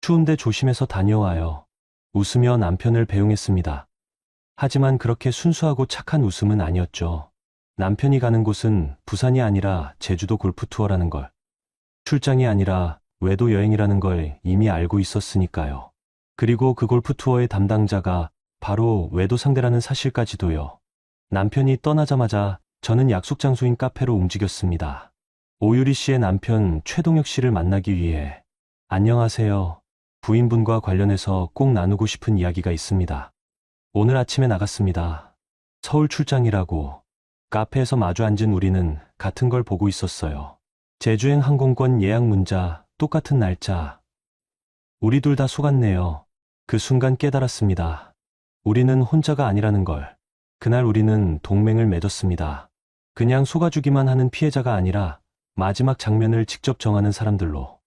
추운데 조심해서 다녀와요. 웃으며 남편을 배웅했습니다. 하지만 그렇게 순수하고 착한 웃음은 아니었죠. 남편이 가는 곳은 부산이 아니라 제주도 골프 투어라는 걸, 출장이 아니라 외도 여행이라는 걸 이미 알고 있었으니까요. 그리고 그 골프 투어의 담당자가 바로 외도 상대라는 사실까지도요. 남편이 떠나자마자 저는 약속 장소인 카페로 움직였습니다. 오유리 씨의 남편 최동혁 씨를 만나기 위해. 안녕하세요. 부인분과 관련해서 꼭 나누고 싶은 이야기가 있습니다. 오늘 아침에 나갔습니다. 서울 출장이라고. 카페에서 마주 앉은 우리는 같은 걸 보고 있었어요. 제주행 항공권 예약 문자, 똑같은 날짜. 우리 둘 다 속았네요. 그 순간 깨달았습니다. 우리는 혼자가 아니라는 걸. 그날 우리는 동맹을 맺었습니다. 그냥 속아주기만 하는 피해자가 아니라 마지막 장면을 직접 정하는 사람들로.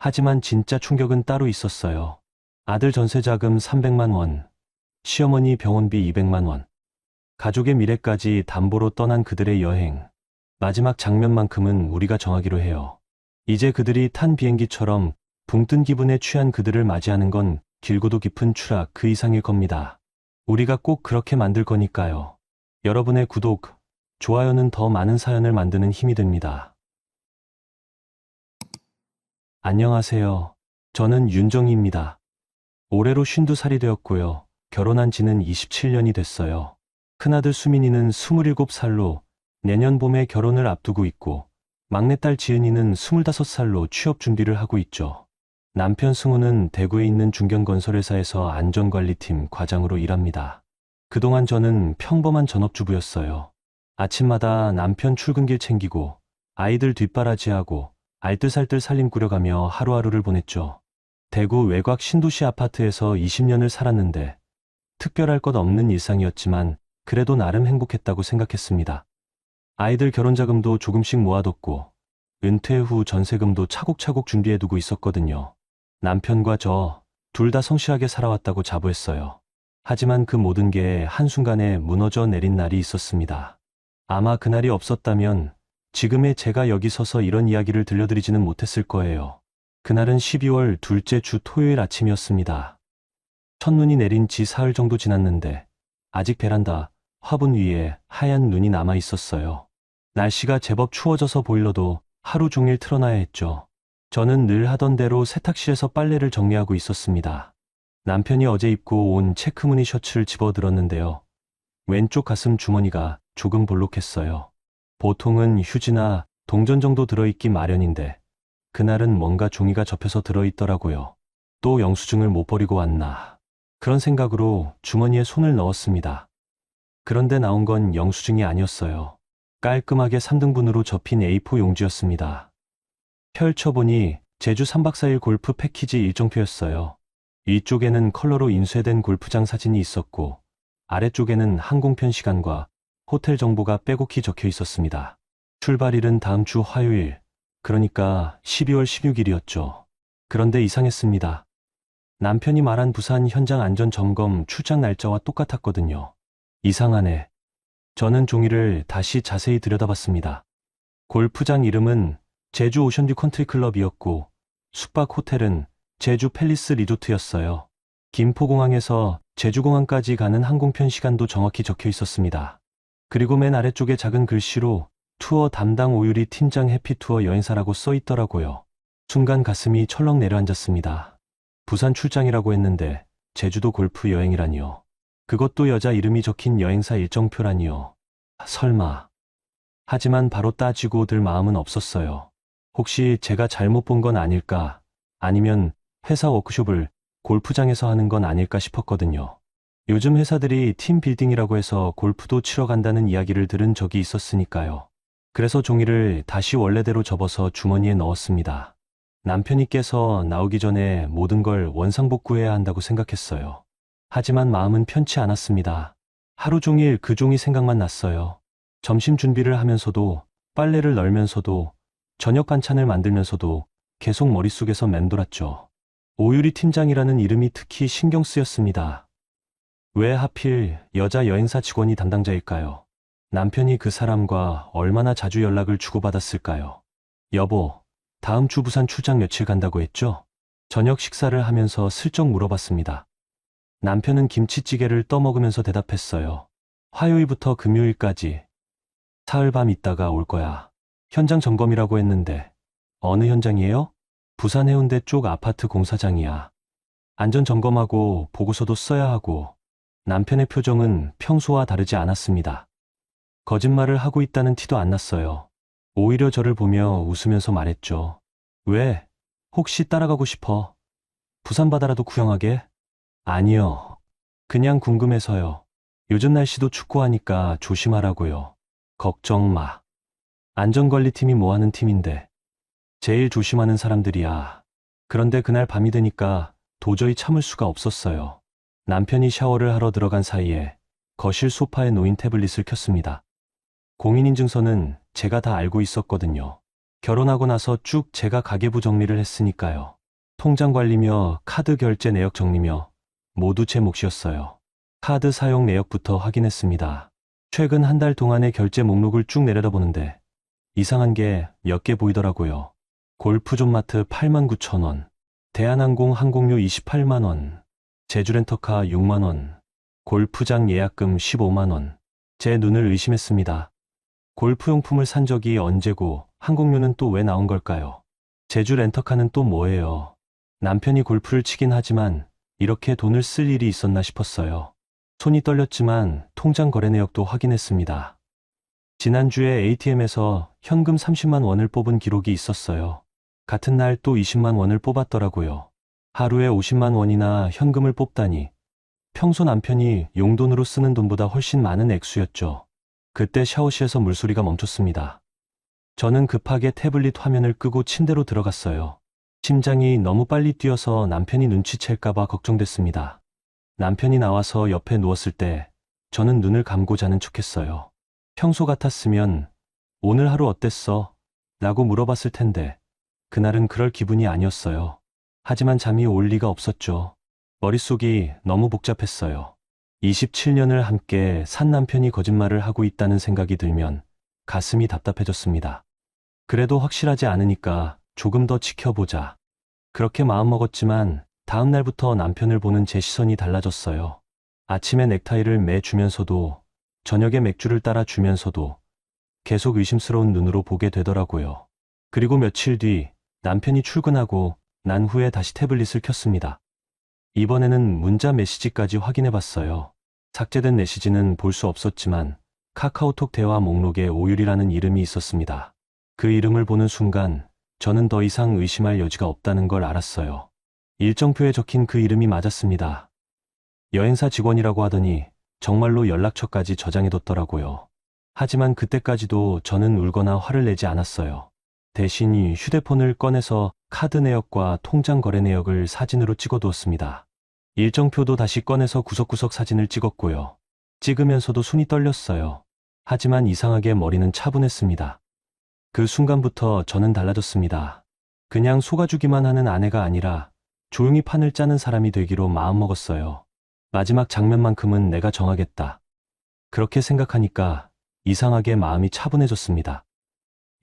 하지만 진짜 충격은 따로 있었어요. 아들 전세자금 300만 원, 시어머니 병원비 200만 원, 가족의 미래까지 담보로 떠난 그들의 여행. 마지막 장면만큼은 우리가 정하기로 해요. 이제 그들이 탄 비행기처럼 붕 뜬 기분에 취한 그들을 맞이하는 건 길고도 깊은 추락 그 이상일 겁니다. 우리가 꼭 그렇게 만들 거니까요. 여러분의 구독, 좋아요는 더 많은 사연을 만드는 힘이 됩니다. 안녕하세요. 저는 윤정희입니다. 올해로 52살이 되었고요. 결혼한 지는 27년이 됐어요. 큰아들 수민이는 27살로 내년 봄에 결혼을 앞두고 있고, 막내딸 지은이는 25살로 취업 준비를 하고 있죠. 남편 승우는 대구에 있는 중견건설회사에서 안전관리팀 과장으로 일합니다. 그동안 저는 평범한 전업주부였어요. 아침마다 남편 출근길 챙기고 아이들 뒷바라지하고 알뜰살뜰 살림 꾸려가며 하루하루를 보냈죠. 대구 외곽 신도시 아파트에서 20년을 살았는데 특별할 것 없는 일상이었지만 그래도 나름 행복했다고 생각했습니다. 아이들 결혼자금도 조금씩 모아뒀고 은퇴 후 전세금도 차곡차곡 준비해두고 있었거든요. 남편과 저 둘 다 성실하게 살아왔다고 자부했어요. 하지만 그 모든 게 한순간에 무너져 내린 날이 있었습니다. 아마 그날이 없었다면 지금의 제가 여기 서서 이런 이야기를 들려드리지는 못했을 거예요. 그날은 12월 둘째 주 토요일 아침이었습니다. 첫눈이 내린 지 사흘 정도 지났는데 아직 베란다 화분 위에 하얀 눈이 남아 있었어요. 날씨가 제법 추워져서 보일러도 하루 종일 틀어놔야 했죠. 저는 늘 하던 대로 세탁실에서 빨래를 정리하고 있었습니다. 남편이 어제 입고 온 체크무늬 셔츠를 집어들었는데요. 왼쪽 가슴 주머니가 조금 볼록했어요. 보통은 휴지나 동전 정도 들어있기 마련인데 그날은 뭔가 종이가 접혀서 들어있더라고요. 또 영수증을 못 버리고 왔나. 그런 생각으로 주머니에 손을 넣었습니다. 그런데 나온 건 영수증이 아니었어요. 깔끔하게 3등분으로 접힌 A4 용지였습니다. 펼쳐보니 제주 3박 4일 골프 패키지 일정표였어요. 위쪽에는 컬러로 인쇄된 골프장 사진이 있었고 아래쪽에는 항공편 시간과 호텔 정보가 빼곡히 적혀 있었습니다. 출발일은 다음 주 화요일, 그러니까 12월 16일이었죠. 그런데 이상했습니다. 남편이 말한 부산 현장 안전 점검 출장 날짜와 똑같았거든요. 이상하네. 저는 종이를 다시 자세히 들여다봤습니다. 골프장 이름은 제주 오션뷰 컨트리 클럽이었고 숙박 호텔은 제주 팰리스 리조트였어요. 김포공항에서 제주공항까지 가는 항공편 시간도 정확히 적혀 있었습니다. 그리고 맨 아래쪽에 작은 글씨로 투어 담당 오유리 팀장 해피투어 여행사라고 써 있더라고요. 순간 가슴이 철렁 내려앉았습니다. 부산 출장이라고 했는데 제주도 골프 여행이라니요. 그것도 여자 이름이 적힌 여행사 일정표라니요. 설마. 하지만 바로 따지고 들 마음은 없었어요. 혹시 제가 잘못 본 건 아닐까, 아니면 회사 워크숍을 골프장에서 하는 건 아닐까 싶었거든요. 요즘 회사들이 팀빌딩이라고 해서 골프도 치러 간다는 이야기를 들은 적이 있었으니까요. 그래서 종이를 다시 원래대로 접어서 주머니에 넣었습니다. 남편이 깨서 나오기 전에 모든 걸 원상복구해야 한다고 생각했어요. 하지만 마음은 편치 않았습니다. 하루 종일 그 종이 생각만 났어요. 점심 준비를 하면서도, 빨래를 널면서도, 저녁 반찬을 만들면서도 계속 머릿속에서 맴돌았죠. 오유리 팀장이라는 이름이 특히 신경 쓰였습니다. 왜 하필 여자 여행사 직원이 담당자일까요? 남편이 그 사람과 얼마나 자주 연락을 주고받았을까요? 여보, 다음 주 부산 출장 며칠 간다고 했죠? 저녁 식사를 하면서 슬쩍 물어봤습니다. 남편은 김치찌개를 떠먹으면서 대답했어요. 화요일부터 금요일까지 사흘밤 있다가 올 거야. 현장 점검이라고 했는데 어느 현장이에요? 부산 해운대 쪽 아파트 공사장이야. 안전 점검하고 보고서도 써야 하고. 남편의 표정은 평소와 다르지 않았습니다. 거짓말을 하고 있다는 티도 안 났어요. 오히려 저를 보며 웃으면서 말했죠. 왜? 혹시 따라가고 싶어? 부산 바다라도 구경하게? 아니요. 그냥 궁금해서요. 요즘 날씨도 춥고 하니까 조심하라고요. 걱정 마. 안전관리팀이 뭐 하는 팀인데. 제일 조심하는 사람들이야. 그런데 그날 밤이 되니까 도저히 참을 수가 없었어요. 남편이 샤워를 하러 들어간 사이에 거실 소파에 놓인 태블릿을 켰습니다. 공인인증서는 제가 다 알고 있었거든요. 결혼하고 나서 쭉 제가 가계부 정리를 했으니까요. 통장 관리며 카드 결제 내역 정리며 모두 제 몫이었어요. 카드 사용 내역부터 확인했습니다. 최근 한 달 동안의 결제 목록을 쭉 내려다보는데 이상한 게 몇 개 보이더라고요. 골프존마트 89,000원, 대한항공 항공료 28만원, 제주렌터카 6만원, 골프장 예약금 15만원. 제 눈을 의심했습니다. 골프용품을 산 적이 언제고 항공료는 또 왜 나온 걸까요? 제주 렌터카는 또 뭐예요? 남편이 골프를 치긴 하지만 이렇게 돈을 쓸 일이 있었나 싶었어요. 손이 떨렸지만 통장 거래 내역도 확인했습니다. 지난주에 ATM에서 현금 30만 원을 뽑은 기록이 있었어요. 같은 날 또 20만 원을 뽑았더라고요. 하루에 50만 원이나 현금을 뽑다니 평소 남편이 용돈으로 쓰는 돈보다 훨씬 많은 액수였죠. 그때 샤워실에서 물소리가 멈췄습니다. 저는 급하게 태블릿 화면을 끄고 침대로 들어갔어요. 심장이 너무 빨리 뛰어서 남편이 눈치챌까봐 걱정됐습니다. 남편이 나와서 옆에 누웠을 때 저는 눈을 감고 자는 척했어요. 평소 같았으면 오늘 하루 어땠어? 라고 물어봤을 텐데 그날은 그럴 기분이 아니었어요. 하지만 잠이 올 리가 없었죠. 머릿속이 너무 복잡했어요. 27년을 함께 산 남편이 거짓말을 하고 있다는 생각이 들면 가슴이 답답해졌습니다. 그래도 확실하지 않으니까 조금 더 지켜보자. 그렇게 마음먹었지만 다음 날부터 남편을 보는 제 시선이 달라졌어요. 아침에 넥타이를 매주면서도 저녁에 맥주를 따라 주면서도 계속 의심스러운 눈으로 보게 되더라고요. 그리고 며칠 뒤 남편이 출근하고 난 후에 다시 태블릿을 켰습니다. 이번에는 문자 메시지까지 확인해봤어요. 삭제된 메시지는 볼 수 없었지만 카카오톡 대화 목록에 오율이라는 이름이 있었습니다. 그 이름을 보는 순간 저는 더 이상 의심할 여지가 없다는 걸 알았어요. 일정표에 적힌 그 이름이 맞았습니다. 여행사 직원이라고 하더니 정말로 연락처까지 저장해뒀더라고요. 하지만 그때까지도 저는 울거나 화를 내지 않았어요. 대신 휴대폰을 꺼내서 카드 내역과 통장 거래 내역을 사진으로 찍어두었습니다. 일정표도 다시 꺼내서 구석구석 사진을 찍었고요. 찍으면서도 손이 떨렸어요. 하지만 이상하게 머리는 차분했습니다. 그 순간부터 저는 달라졌습니다. 그냥 속아주기만 하는 아내가 아니라 조용히 판을 짜는 사람이 되기로 마음먹었어요. 마지막 장면만큼은 내가 정하겠다. 그렇게 생각하니까 이상하게 마음이 차분해졌습니다.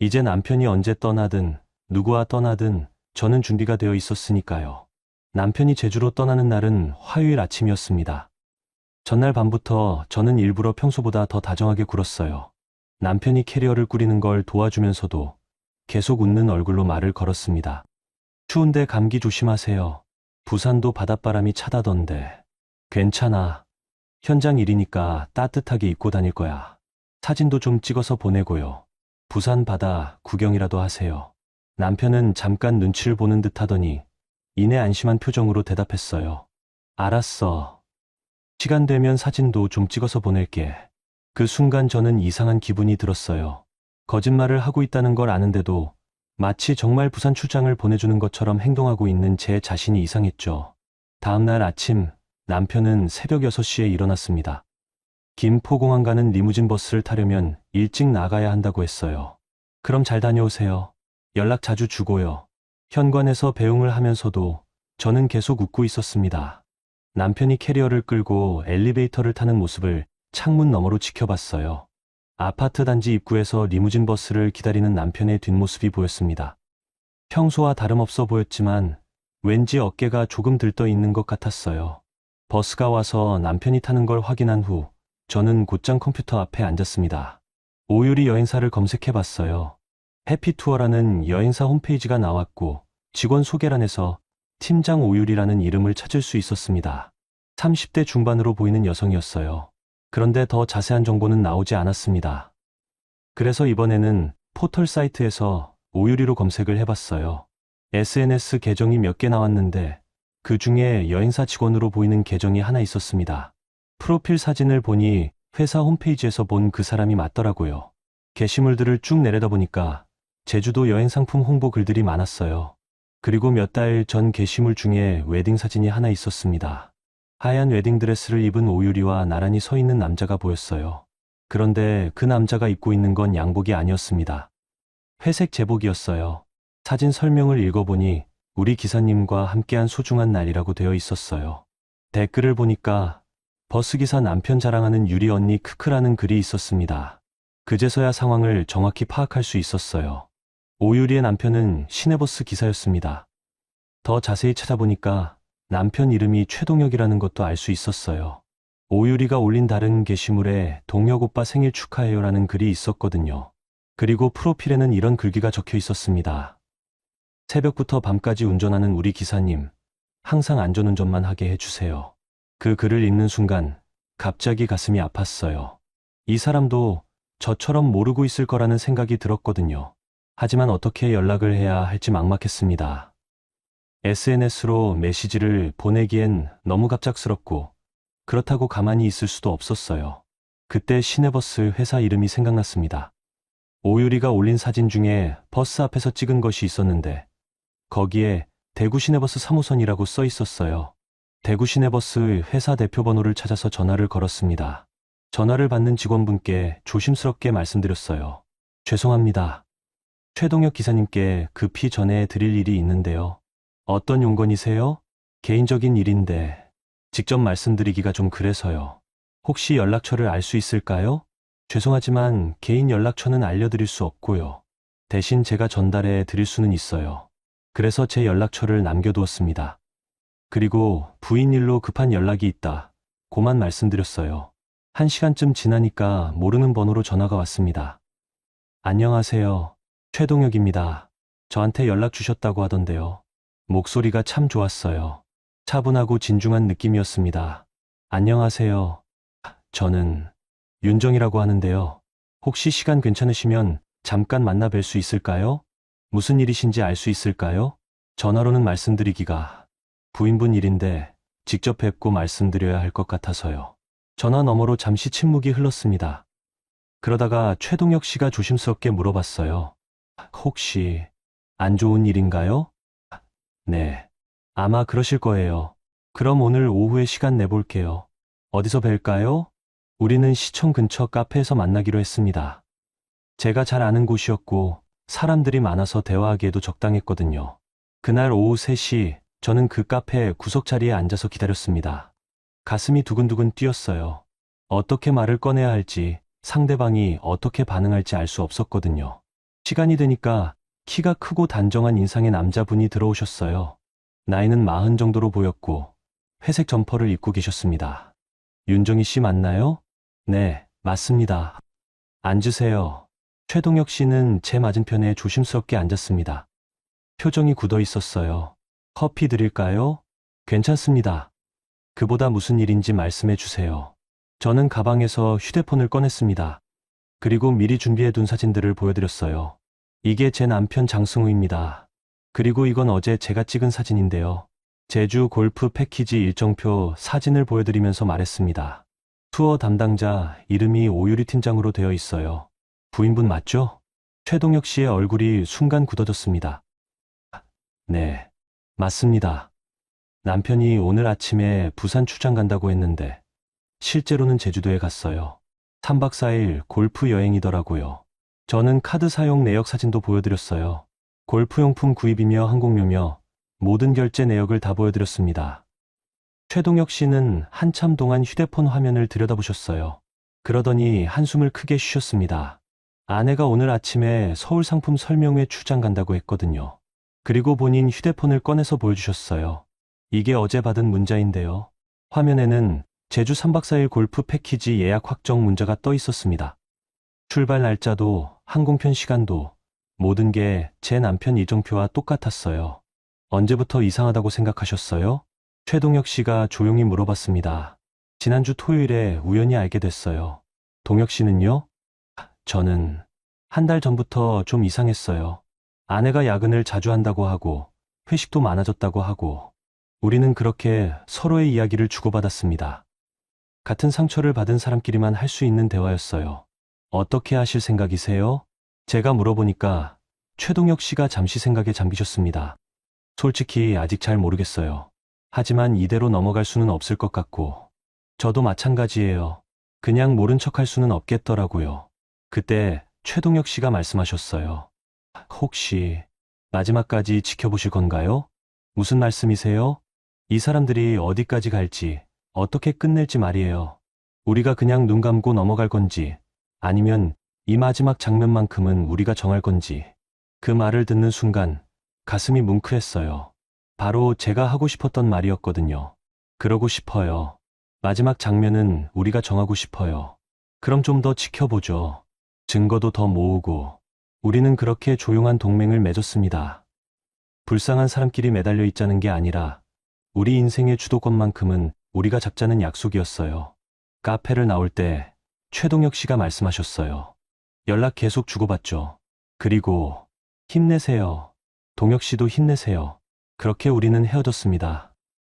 이제 남편이 언제 떠나든 누구와 떠나든 저는 준비가 되어 있었으니까요. 남편이 제주로 떠나는 날은 화요일 아침이었습니다. 전날 밤부터 저는 일부러 평소보다 더 다정하게 굴었어요. 남편이 캐리어를 꾸리는 걸 도와주면서도 계속 웃는 얼굴로 말을 걸었습니다. 추운데 감기 조심하세요. 부산도 바닷바람이 차다던데. 괜찮아. 현장 일이니까 따뜻하게 입고 다닐 거야. 사진도 좀 찍어서 보내고요. 부산 바다 구경이라도 하세요. 남편은 잠깐 눈치를 보는 듯 하더니 이내 안심한 표정으로 대답했어요. 알았어. 시간 되면 사진도 좀 찍어서 보낼게. 그 순간 저는 이상한 기분이 들었어요. 거짓말을 하고 있다는 걸 아는데도 마치 정말 부산 출장을 보내주는 것처럼 행동하고 있는 제 자신이 이상했죠. 다음 날 아침 남편은 새벽 6시에 일어났습니다. 김포공항 가는 리무진 버스를 타려면 일찍 나가야 한다고 했어요. 그럼 잘 다녀오세요. 연락 자주 주고요. 현관에서 배웅을 하면서도 저는 계속 웃고 있었습니다. 남편이 캐리어를 끌고 엘리베이터를 타는 모습을 창문 너머로 지켜봤어요. 아파트 단지 입구에서 리무진 버스를 기다리는 남편의 뒷모습이 보였습니다. 평소와 다름없어 보였지만 왠지 어깨가 조금 들떠 있는 것 같았어요. 버스가 와서 남편이 타는 걸 확인한 후 저는 곧장 컴퓨터 앞에 앉았습니다. 오유리 여행사를 검색해 봤어요. 해피투어라는 여행사 홈페이지가 나왔고 직원 소개란에서 팀장 오유리라는 이름을 찾을 수 있었습니다. 30대 중반으로 보이는 여성이었어요. 그런데 더 자세한 정보는 나오지 않았습니다. 그래서 이번에는 포털 사이트에서 오유리로 검색을 해봤어요. SNS 계정이 몇 개 나왔는데 그 중에 여행사 직원으로 보이는 계정이 하나 있었습니다. 프로필 사진을 보니 회사 홈페이지에서 본 그 사람이 맞더라고요. 게시물들을 쭉 내려다 보니까 제주도 여행 상품 홍보 글들이 많았어요. 그리고 몇 달 전 게시물 중에 웨딩 사진이 하나 있었습니다. 하얀 웨딩드레스를 입은 오유리와 나란히 서 있는 남자가 보였어요. 그런데 그 남자가 입고 있는 건 양복이 아니었습니다. 회색 제복이었어요. 사진 설명을 읽어보니 우리 기사님과 함께한 소중한 날이라고 되어 있었어요. 댓글을 보니까 버스기사 남편 자랑하는 유리 언니 크크라는 글이 있었습니다. 그제서야 상황을 정확히 파악할 수 있었어요. 오유리의 남편은 시내버스 기사였습니다. 더 자세히 찾아보니까 남편 이름이 최동혁이라는 것도 알 수 있었어요. 오유리가 올린 다른 게시물에 동혁 오빠 생일 축하해요라는 글이 있었거든요. 그리고 프로필에는 이런 글귀가 적혀 있었습니다. 새벽부터 밤까지 운전하는 우리 기사님, 항상 안전운전만 하게 해주세요. 그 글을 읽는 순간 갑자기 가슴이 아팠어요. 이 사람도 저처럼 모르고 있을 거라는 생각이 들었거든요. 하지만 어떻게 연락을 해야 할지 막막했습니다. SNS로 메시지를 보내기엔 너무 갑작스럽고 그렇다고 가만히 있을 수도 없었어요. 그때 시내버스 회사 이름이 생각났습니다. 오유리가 올린 사진 중에 버스 앞에서 찍은 것이 있었는데 거기에 대구 시내버스 3호선이라고 써 있었어요. 대구 시내버스 회사 대표 번호를 찾아서 전화를 걸었습니다. 전화를 받는 직원분께 조심스럽게 말씀드렸어요. 죄송합니다. 최동혁 기사님께 급히 전해 드릴 일이 있는데요. 어떤 용건이세요? 개인적인 일인데 직접 말씀드리기가 좀 그래서요. 혹시 연락처를 알 수 있을까요? 죄송하지만 개인 연락처는 알려드릴 수 없고요. 대신 제가 전달해 드릴 수는 있어요. 그래서 제 연락처를 남겨두었습니다. 그리고 부인 일로 급한 연락이 있다. 고만 말씀드렸어요. 1시간쯤 지나니까 모르는 번호로 전화가 왔습니다. 안녕하세요. 최동혁입니다. 저한테 연락 주셨다고 하던데요. 목소리가 참 좋았어요. 차분하고 진중한 느낌이었습니다. 안녕하세요. 저는 윤정이라고 하는데요. 혹시 시간 괜찮으시면 잠깐 만나 뵐 수 있을까요? 무슨 일이신지 알 수 있을까요? 전화로는 말씀드리기가 부인분 일인데 직접 뵙고 말씀드려야 할 것 같아서요. 전화 너머로 잠시 침묵이 흘렀습니다. 그러다가 최동혁 씨가 조심스럽게 물어봤어요. 혹시 안 좋은 일인가요? 네. 아마 그러실 거예요. 그럼 오늘 오후에 시간 내볼게요. 어디서 뵐까요? 우리는 시청 근처 카페에서 만나기로 했습니다. 제가 잘 아는 곳이었고 사람들이 많아서 대화하기에도 적당했거든요. 그날 오후 3시 저는 그 카페 구석자리에 앉아서 기다렸습니다. 가슴이 두근두근 뛰었어요. 어떻게 말을 꺼내야 할지 상대방이 어떻게 반응할지 알 수 없었거든요. 시간이 되니까 키가 크고 단정한 인상의 남자분이 들어오셨어요. 나이는 40 정도로 보였고 회색 점퍼를 입고 계셨습니다. 윤정희 씨 맞나요? 네, 맞습니다. 앉으세요. 최동혁 씨는 제 맞은편에 조심스럽게 앉았습니다. 표정이 굳어 있었어요. 커피 드릴까요? 괜찮습니다. 그보다 무슨 일인지 말씀해 주세요. 저는 가방에서 휴대폰을 꺼냈습니다. 그리고 미리 준비해 둔 사진들을 보여드렸어요. 이게 제 남편 장승우입니다. 그리고 이건 어제 제가 찍은 사진인데요. 제주 골프 패키지 일정표 사진을 보여드리면서 말했습니다. 투어 담당자 이름이 오유리 팀장으로 되어 있어요. 부인분 맞죠? 최동혁 씨의 얼굴이 순간 굳어졌습니다. 네, 맞습니다. 남편이 오늘 아침에 부산 출장 간다고 했는데 실제로는 제주도에 갔어요. 3박 4일 골프 여행이더라고요. 저는 카드 사용 내역 사진도 보여드렸어요. 골프용품 구입이며 항공료며 모든 결제 내역을 다 보여드렸습니다. 최동혁 씨는 한참 동안 휴대폰 화면을 들여다보셨어요. 그러더니 한숨을 크게 쉬셨습니다. 아내가 오늘 아침에 서울 상품 설명회 출장 간다고 했거든요. 그리고 본인 휴대폰을 꺼내서 보여주셨어요. 이게 어제 받은 문자인데요. 화면에는 제주 3박 4일 골프 패키지 예약 확정 문자가 떠 있었습니다. 출발 날짜도 항공편 시간도 모든 게 제 남편 일정표와 똑같았어요. 언제부터 이상하다고 생각하셨어요? 최동혁 씨가 조용히 물어봤습니다. 지난주 토요일에 우연히 알게 됐어요. 동혁 씨는요? 저는 한 달 전부터 좀 이상했어요. 아내가 야근을 자주 한다고 하고 회식도 많아졌다고 하고 우리는 그렇게 서로의 이야기를 주고받았습니다. 같은 상처를 받은 사람끼리만 할 수 있는 대화였어요. 어떻게 하실 생각이세요? 제가 물어보니까 최동혁 씨가 잠시 생각에 잠기셨습니다. 솔직히 아직 잘 모르겠어요. 하지만 이대로 넘어갈 수는 없을 것 같고 저도 마찬가지예요. 그냥 모른 척할 수는 없겠더라고요. 그때 최동혁 씨가 말씀하셨어요. 혹시 마지막까지 지켜보실 건가요? 무슨 말씀이세요? 이 사람들이 어디까지 갈지, 어떻게 끝낼지 말이에요. 우리가 그냥 눈 감고 넘어갈 건지, 아니면 이 마지막 장면만큼은 우리가 정할 건지. 그 말을 듣는 순간 가슴이 뭉클했어요. 바로 제가 하고 싶었던 말이었거든요. 그러고 싶어요. 마지막 장면은 우리가 정하고 싶어요. 그럼 좀 더 지켜보죠. 증거도 더 모으고. 우리는 그렇게 조용한 동맹을 맺었습니다. 불쌍한 사람끼리 매달려 있자는 게 아니라 우리 인생의 주도권만큼은 우리가 잡자는 약속이었어요. 카페를 나올 때 최동혁 씨가 말씀하셨어요. 연락 계속 주고받죠. 그리고 힘내세요. 동혁 씨도 힘내세요. 그렇게 우리는 헤어졌습니다.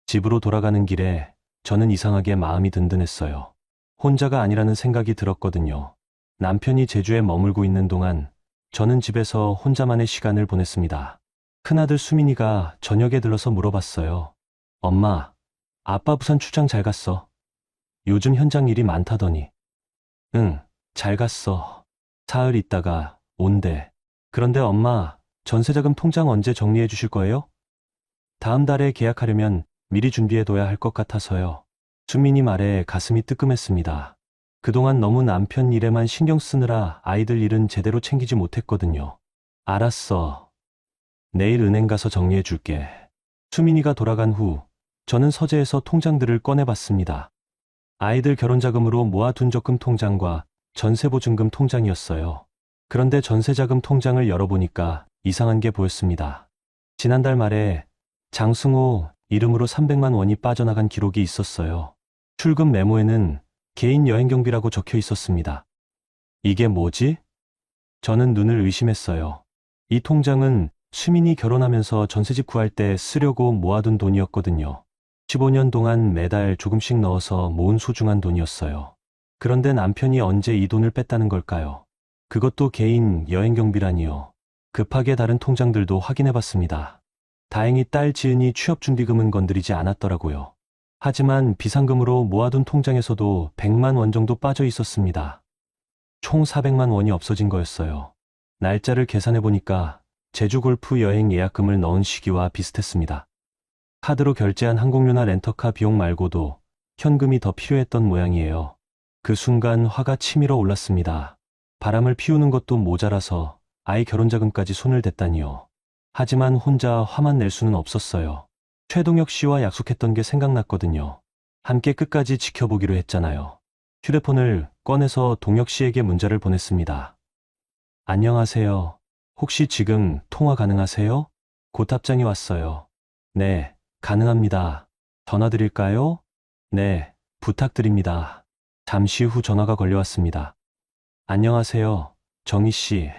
집으로 돌아가는 길에 저는 이상하게 마음이 든든했어요. 혼자가 아니라는 생각이 들었거든요. 남편이 제주에 머물고 있는 동안 저는 집에서 혼자만의 시간을 보냈습니다. 큰아들 수민이가 저녁에 들러서 물어봤어요. 엄마, 아빠 부산 출장 잘 갔어? 요즘 현장 일이 많다더니. 응, 잘 갔어. 사흘 있다가 온대. 그런데 엄마, 전세자금 통장 언제 정리해 주실 거예요? 다음 달에 계약하려면 미리 준비해둬야 할 것 같아서요. 수민이 말에 가슴이 뜨끔했습니다. 그동안 너무 남편 일에만 신경 쓰느라 아이들 일은 제대로 챙기지 못했거든요. 알았어. 내일 은행 가서 정리해 줄게. 수민이가 돌아간 후 저는 서재에서 통장들을 꺼내봤습니다. 아이들 결혼자금으로 모아둔 적금 통장과 전세보증금 통장이었어요. 그런데 전세자금 통장을 열어보니까 이상한 게 보였습니다. 지난달 말에 장승호 이름으로 300만 원이 빠져나간 기록이 있었어요. 출금 메모에는 개인 여행 경비라고 적혀 있었습니다. 이게 뭐지? 저는 눈을 의심했어요. 이 통장은 수민이 결혼하면서 전세집 구할 때 쓰려고 모아둔 돈이었거든요. 15년 동안 매달 조금씩 넣어서 모은 소중한 돈이었어요. 그런데 남편이 언제 이 돈을 뺐다는 걸까요? 그것도 개인 여행 경비라니요. 급하게 다른 통장들도 확인해봤습니다. 다행히 딸 지은이 취업준비금은 건드리지 않았더라고요. 하지만 비상금으로 모아둔 통장에서도 100만 원 정도 빠져 있었습니다. 총 400만 원이 없어진 거였어요. 날짜를 계산해보니까 제주 골프 여행 예약금을 넣은 시기와 비슷했습니다. 카드로 결제한 항공료나 렌터카 비용 말고도 현금이 더 필요했던 모양이에요. 그 순간 화가 치밀어 올랐습니다. 바람을 피우는 것도 모자라서 아이 결혼자금까지 손을 댔다니요. 하지만 혼자 화만 낼 수는 없었어요. 최동혁 씨와 약속했던 게 생각났거든요. 함께 끝까지 지켜보기로 했잖아요. 휴대폰을 꺼내서 동혁 씨에게 문자를 보냈습니다. 안녕하세요. 혹시 지금 통화 가능하세요? 곧 답장이 왔어요. 네, 가능합니다. 전화 드릴까요? 네, 부탁드립니다. 잠시 후 전화가 걸려왔습니다. 안녕하세요, 정희 씨.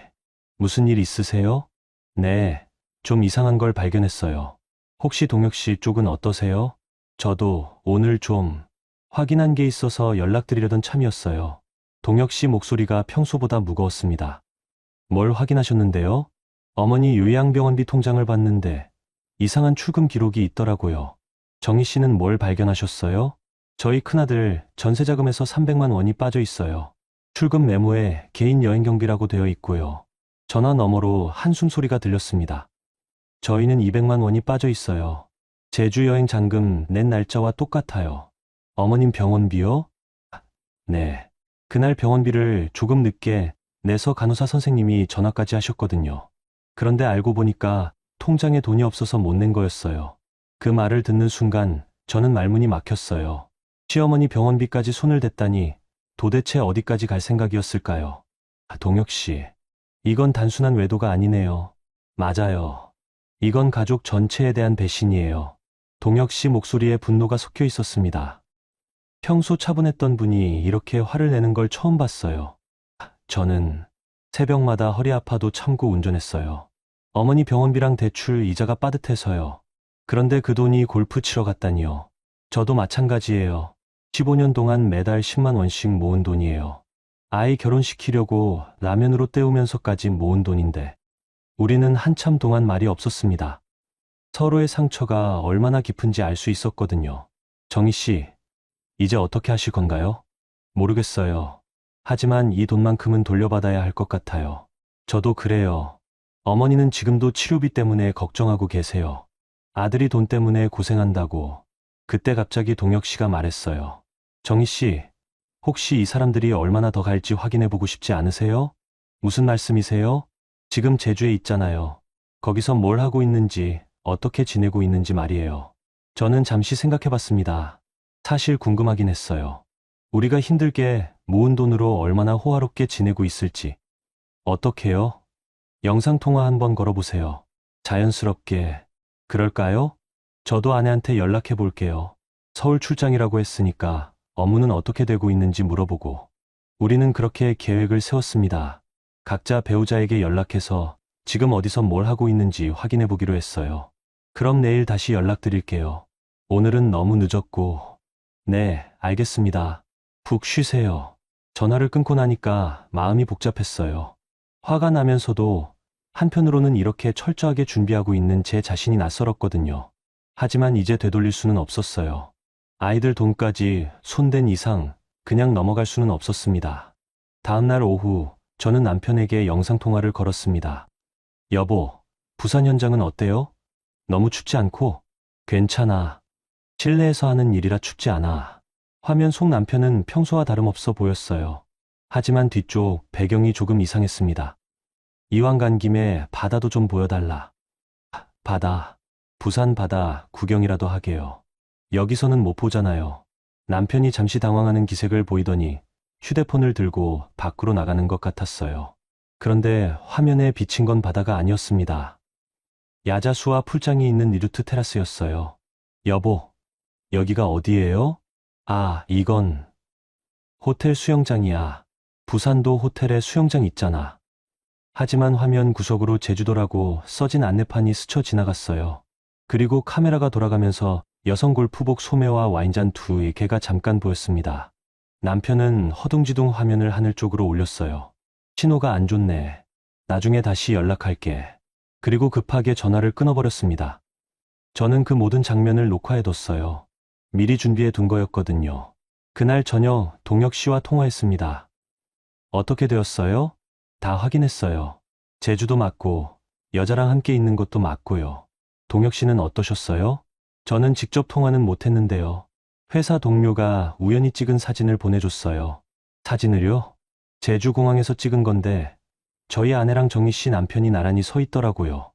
무슨 일 있으세요? 네, 좀 이상한 걸 발견했어요. 혹시 동혁 씨 쪽은 어떠세요? 저도 오늘 좀 확인한 게 있어서 연락드리려던 참이었어요. 동혁 씨 목소리가 평소보다 무거웠습니다. 뭘 확인하셨는데요? 어머니 요양병원비 통장을 봤는데 이상한 출금 기록이 있더라고요. 정희 씨는 뭘 발견하셨어요? 저희 큰아들 전세자금에서 300만 원이 빠져 있어요. 출금 메모에 개인 여행 경비라고 되어 있고요. 전화 너머로 한숨 소리가 들렸습니다. 저희는 200만 원이 빠져 있어요. 제주 여행 잔금 낸 날짜와 똑같아요. 어머님 병원비요? 네. 그날 병원비를 조금 늦게 내서 간호사 선생님이 전화까지 하셨거든요. 그런데 알고 보니까 통장에 돈이 없어서 못 낸 거였어요. 그 말을 듣는 순간 저는 말문이 막혔어요. 시어머니 병원비까지 손을 댔다니 도대체 어디까지 갈 생각이었을까요? 동혁 씨, 이건 단순한 외도가 아니네요. 맞아요. 이건 가족 전체에 대한 배신이에요. 동혁 씨 목소리에 분노가 섞여 있었습니다. 평소 차분했던 분이 이렇게 화를 내는 걸 처음 봤어요. 저는 새벽마다 허리 아파도 참고 운전했어요. 어머니 병원비랑 대출 이자가 빠듯해서요. 그런데 그 돈이 골프 치러 갔다니요. 저도 마찬가지예요. 15년 동안 매달 10만 원씩 모은 돈이에요. 아이 결혼시키려고 라면으로 때우면서까지 모은 돈인데 우리는 한참 동안 말이 없었습니다. 서로의 상처가 얼마나 깊은지 알 수 있었거든요. 정희 씨, 이제 어떻게 하실 건가요? 모르겠어요. 하지만 이 돈만큼은 돌려받아야 할 것 같아요. 저도 그래요. 어머니는 지금도 치료비 때문에 걱정하고 계세요. 아들이 돈 때문에 고생한다고. 그때 갑자기 동혁 씨가 말했어요. 정희 씨, 혹시 이 사람들이 얼마나 더 갈지 확인해 보고 싶지 않으세요? 무슨 말씀이세요? 지금 제주에 있잖아요. 거기서 뭘 하고 있는지, 어떻게 지내고 있는지 말이에요. 저는 잠시 생각해 봤습니다. 사실 궁금하긴 했어요. 우리가 힘들게 모은 돈으로 얼마나 호화롭게 지내고 있을지. 어떻게요? 영상통화 한번 걸어보세요. 자연스럽게. 그럴까요? 저도 아내한테 연락해 볼게요. 서울 출장이라고 했으니까 업무는 어떻게 되고 있는지 물어보고. 우리는 그렇게 계획을 세웠습니다. 각자 배우자에게 연락해서 지금 어디서 뭘 하고 있는지 확인해 보기로 했어요. 그럼 내일 다시 연락드릴게요. 오늘은 너무 늦었고. 네, 알겠습니다. 푹 쉬세요. 전화를 끊고 나니까 마음이 복잡했어요. 화가 나면서도 한편으로는 이렇게 철저하게 준비하고 있는 제 자신이 낯설었거든요. 하지만 이제 되돌릴 수는 없었어요. 아이들 돈까지 손댄 이상 그냥 넘어갈 수는 없었습니다. 다음날 오후 저는 남편에게 영상통화를 걸었습니다. 여보, 부산 현장은 어때요? 너무 춥지 않고? 괜찮아. 실내에서 하는 일이라 춥지 않아. 화면 속 남편은 평소와 다름없어 보였어요. 하지만 뒤쪽 배경이 조금 이상했습니다. 이왕 간 김에 바다도 좀 보여달라. 바다, 부산 바다 구경이라도 하게요. 여기서는 못 보잖아요. 남편이 잠시 당황하는 기색을 보이더니 휴대폰을 들고 밖으로 나가는 것 같았어요. 그런데 화면에 비친 건 바다가 아니었습니다. 야자수와 풀장이 있는 리조트 테라스였어요. 여보, 여기가 어디예요? 아, 이건 호텔 수영장이야. 부산도 호텔에 수영장 있잖아. 하지만 화면 구석으로 제주도라고 써진 안내판이 스쳐 지나갔어요. 그리고 카메라가 돌아가면서 여성 골프복 소매와 와인잔 두 개가 잠깐 보였습니다. 남편은 허둥지둥 화면을 하늘 쪽으로 올렸어요. 신호가 안 좋네. 나중에 다시 연락할게. 그리고 급하게 전화를 끊어버렸습니다. 저는 그 모든 장면을 녹화해뒀어요. 미리 준비해 둔 거였거든요. 그날 저녁 동혁 씨와 통화했습니다. 어떻게 되었어요? 다 확인했어요. 제주도 맞고 여자랑 함께 있는 것도 맞고요. 동혁 씨는 어떠셨어요? 저는 직접 통화는 못했는데요. 회사 동료가 우연히 찍은 사진을 보내줬어요. 사진을요? 제주공항에서 찍은 건데 저희 아내랑 정희 씨 남편이 나란히 서 있더라고요.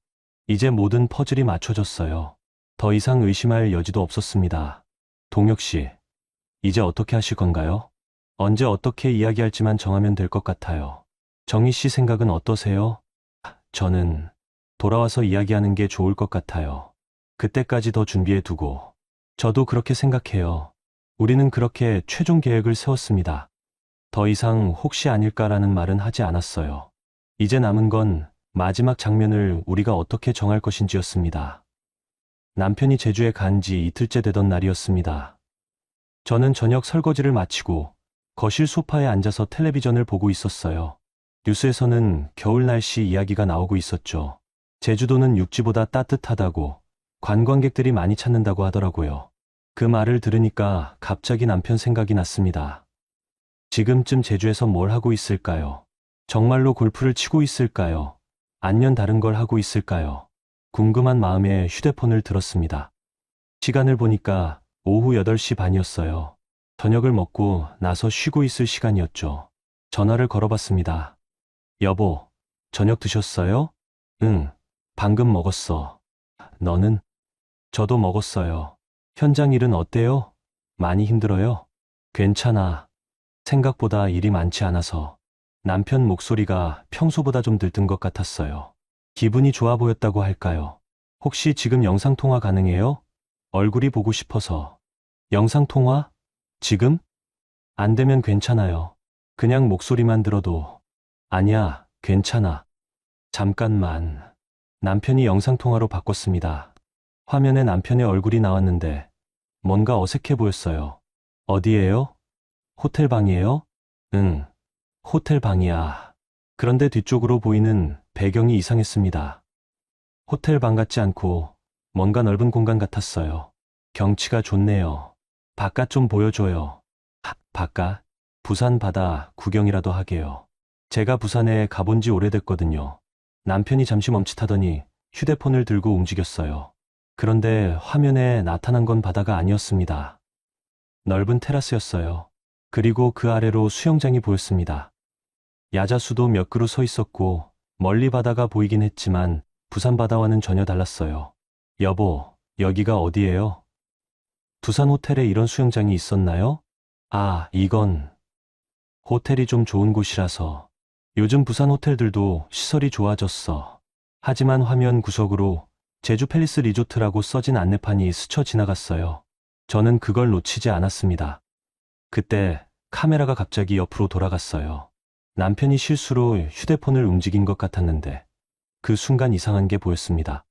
이제 모든 퍼즐이 맞춰졌어요. 더 이상 의심할 여지도 없었습니다. 동혁 씨, 이제 어떻게 하실 건가요? 언제 어떻게 이야기할지만 정하면 될 것 같아요. 정희 씨 생각은 어떠세요? 저는 돌아와서 이야기하는 게 좋을 것 같아요. 그때까지 더 준비해 두고. 저도 그렇게 생각해요. 우리는 그렇게 최종 계획을 세웠습니다. 더 이상 혹시 아닐까라는 말은 하지 않았어요. 이제 남은 건 마지막 장면을 우리가 어떻게 정할 것인지였습니다. 남편이 제주에 간 지 이틀째 되던 날이었습니다. 저는 저녁 설거지를 마치고 거실 소파에 앉아서 텔레비전을 보고 있었어요. 뉴스에서는 겨울 날씨 이야기가 나오고 있었죠. 제주도는 육지보다 따뜻하다고, 관광객들이 많이 찾는다고 하더라고요. 그 말을 들으니까 갑자기 남편 생각이 났습니다. 지금쯤 제주에서 뭘 하고 있을까요? 정말로 골프를 치고 있을까요? 아니면 다른 걸 하고 있을까요? 궁금한 마음에 휴대폰을 들었습니다. 시간을 보니까 오후 8시 반이었어요. 저녁을 먹고 나서 쉬고 있을 시간이었죠. 전화를 걸어봤습니다. 여보, 저녁 드셨어요? 응, 방금 먹었어. 너는? 저도 먹었어요. 현장 일은 어때요? 많이 힘들어요? 괜찮아. 생각보다 일이 많지 않아서. 남편 목소리가 평소보다 좀 들뜬 것 같았어요. 기분이 좋아 보였다고 할까요? 혹시 지금 영상통화 가능해요? 얼굴이 보고 싶어서. 영상통화? 지금? 안 되면 괜찮아요. 그냥 목소리만 들어도. 아니야, 괜찮아. 잠깐만. 남편이 영상통화로 바꿨습니다. 화면에 남편의 얼굴이 나왔는데 뭔가 어색해 보였어요. 어디예요? 호텔 방이에요? 응, 호텔 방이야. 그런데 뒤쪽으로 보이는 배경이 이상했습니다. 호텔 방 같지 않고 뭔가 넓은 공간 같았어요. 경치가 좋네요. 바깥 좀 보여줘요. 바깥? 부산 바다 구경이라도 하게요. 제가 부산에 가본 지 오래됐거든요. 남편이 잠시 멈칫하더니 휴대폰을 들고 움직였어요. 그런데 화면에 나타난 건 바다가 아니었습니다. 넓은 테라스였어요. 그리고 그 아래로 수영장이 보였습니다. 야자수도 몇 그루 서 있었고 멀리 바다가 보이긴 했지만 부산 바다와는 전혀 달랐어요. 여보, 여기가 어디예요? 두산 호텔에 이런 수영장이 있었나요? 아, 이건 호텔이 좀 좋은 곳이라서. 요즘 부산 호텔들도 시설이 좋아졌어. 하지만 화면 구석으로 제주 팰리스 리조트라고 써진 안내판이 스쳐 지나갔어요. 저는 그걸 놓치지 않았습니다. 그때 카메라가 갑자기 옆으로 돌아갔어요. 남편이 실수로 휴대폰을 움직인 것 같았는데 그 순간 이상한 게 보였습니다.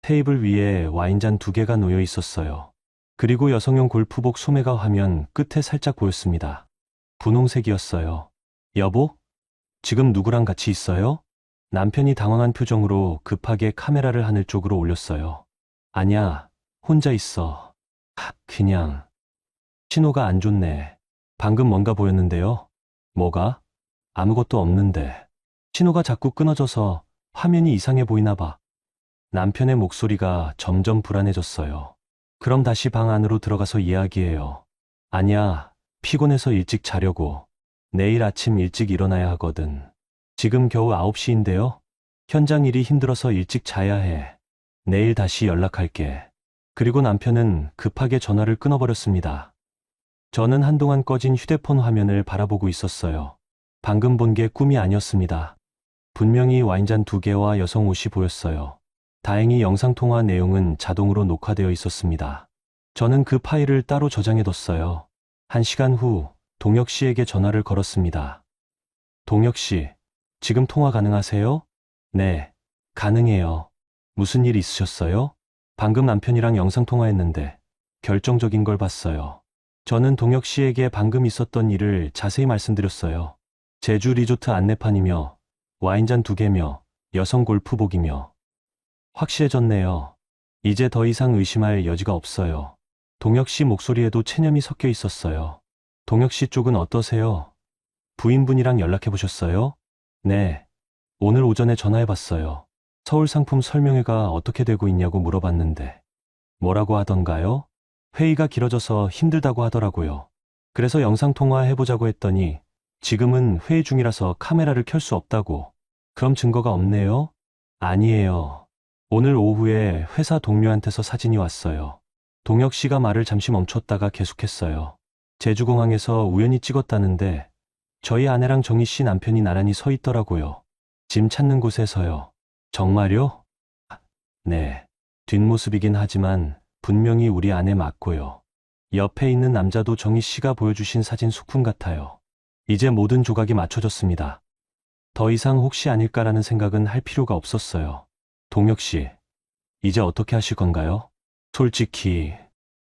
테이블 위에 와인잔 2개가 놓여 있었어요. 그리고 여성용 골프복 소매가 화면 끝에 살짝 보였습니다. 분홍색이었어요. 여보? 지금 누구랑 같이 있어요? 남편이 당황한 표정으로 급하게 카메라를 하늘 쪽으로 올렸어요. 아니야, 혼자 있어. 그냥. 신호가 안 좋네. 방금 뭔가 보였는데요. 뭐가? 아무것도 없는데. 신호가 자꾸 끊어져서 화면이 이상해 보이나 봐. 남편의 목소리가 점점 불안해졌어요. 그럼 다시 방 안으로 들어가서 이야기해요. 아니야, 피곤해서 일찍 자려고. 내일 아침 일찍 일어나야 하거든. 지금 겨우 9시인데요. 현장 일이 힘들어서 일찍 자야 해. 내일 다시 연락할게. 그리고 남편은 급하게 전화를 끊어버렸습니다. 저는 한동안 꺼진 휴대폰 화면을 바라보고 있었어요. 방금 본 게 꿈이 아니었습니다. 분명히 와인잔 2개와 여성 옷이 보였어요. 다행히 영상통화 내용은 자동으로 녹화되어 있었습니다. 저는 그 파일을 따로 저장해뒀어요. 1시간 후 동혁 씨에게 전화를 걸었습니다. 동혁 씨, 지금 통화 가능하세요? 네, 가능해요. 무슨 일 있으셨어요? 방금 남편이랑 영상통화했는데 결정적인 걸 봤어요. 저는 동혁 씨에게 방금 있었던 일을 자세히 말씀드렸어요. 제주 리조트 안내판이며 와인잔 2개며 여성 골프복이며. 확실해졌네요. 이제 더 이상 의심할 여지가 없어요. 동혁 씨 목소리에도 체념이 섞여 있었어요. 동혁 씨 쪽은 어떠세요? 부인분이랑 연락해보셨어요? 네. 오늘 오전에 전화해봤어요. 서울상품 설명회가 어떻게 되고 있냐고 물어봤는데. 뭐라고 하던가요? 회의가 길어져서 힘들다고 하더라고요. 그래서 영상통화 해보자고 했더니 지금은 회의 중이라서 카메라를 켤 수 없다고. 그럼 증거가 없네요? 아니에요. 오늘 오후에 회사 동료한테서 사진이 왔어요. 동혁 씨가 말을 잠시 멈췄다가 계속했어요. 제주공항에서 우연히 찍었다는데 저희 아내랑 정희 씨 남편이 나란히 서 있더라고요. 짐 찾는 곳에서요. 정말요? 네. 뒷모습이긴 하지만 분명히 우리 아내 맞고요. 옆에 있는 남자도 정희 씨가 보여주신 사진 소품 같아요. 이제 모든 조각이 맞춰졌습니다. 더 이상 혹시 아닐까라는 생각은 할 필요가 없었어요. 동혁 씨, 이제 어떻게 하실 건가요? 솔직히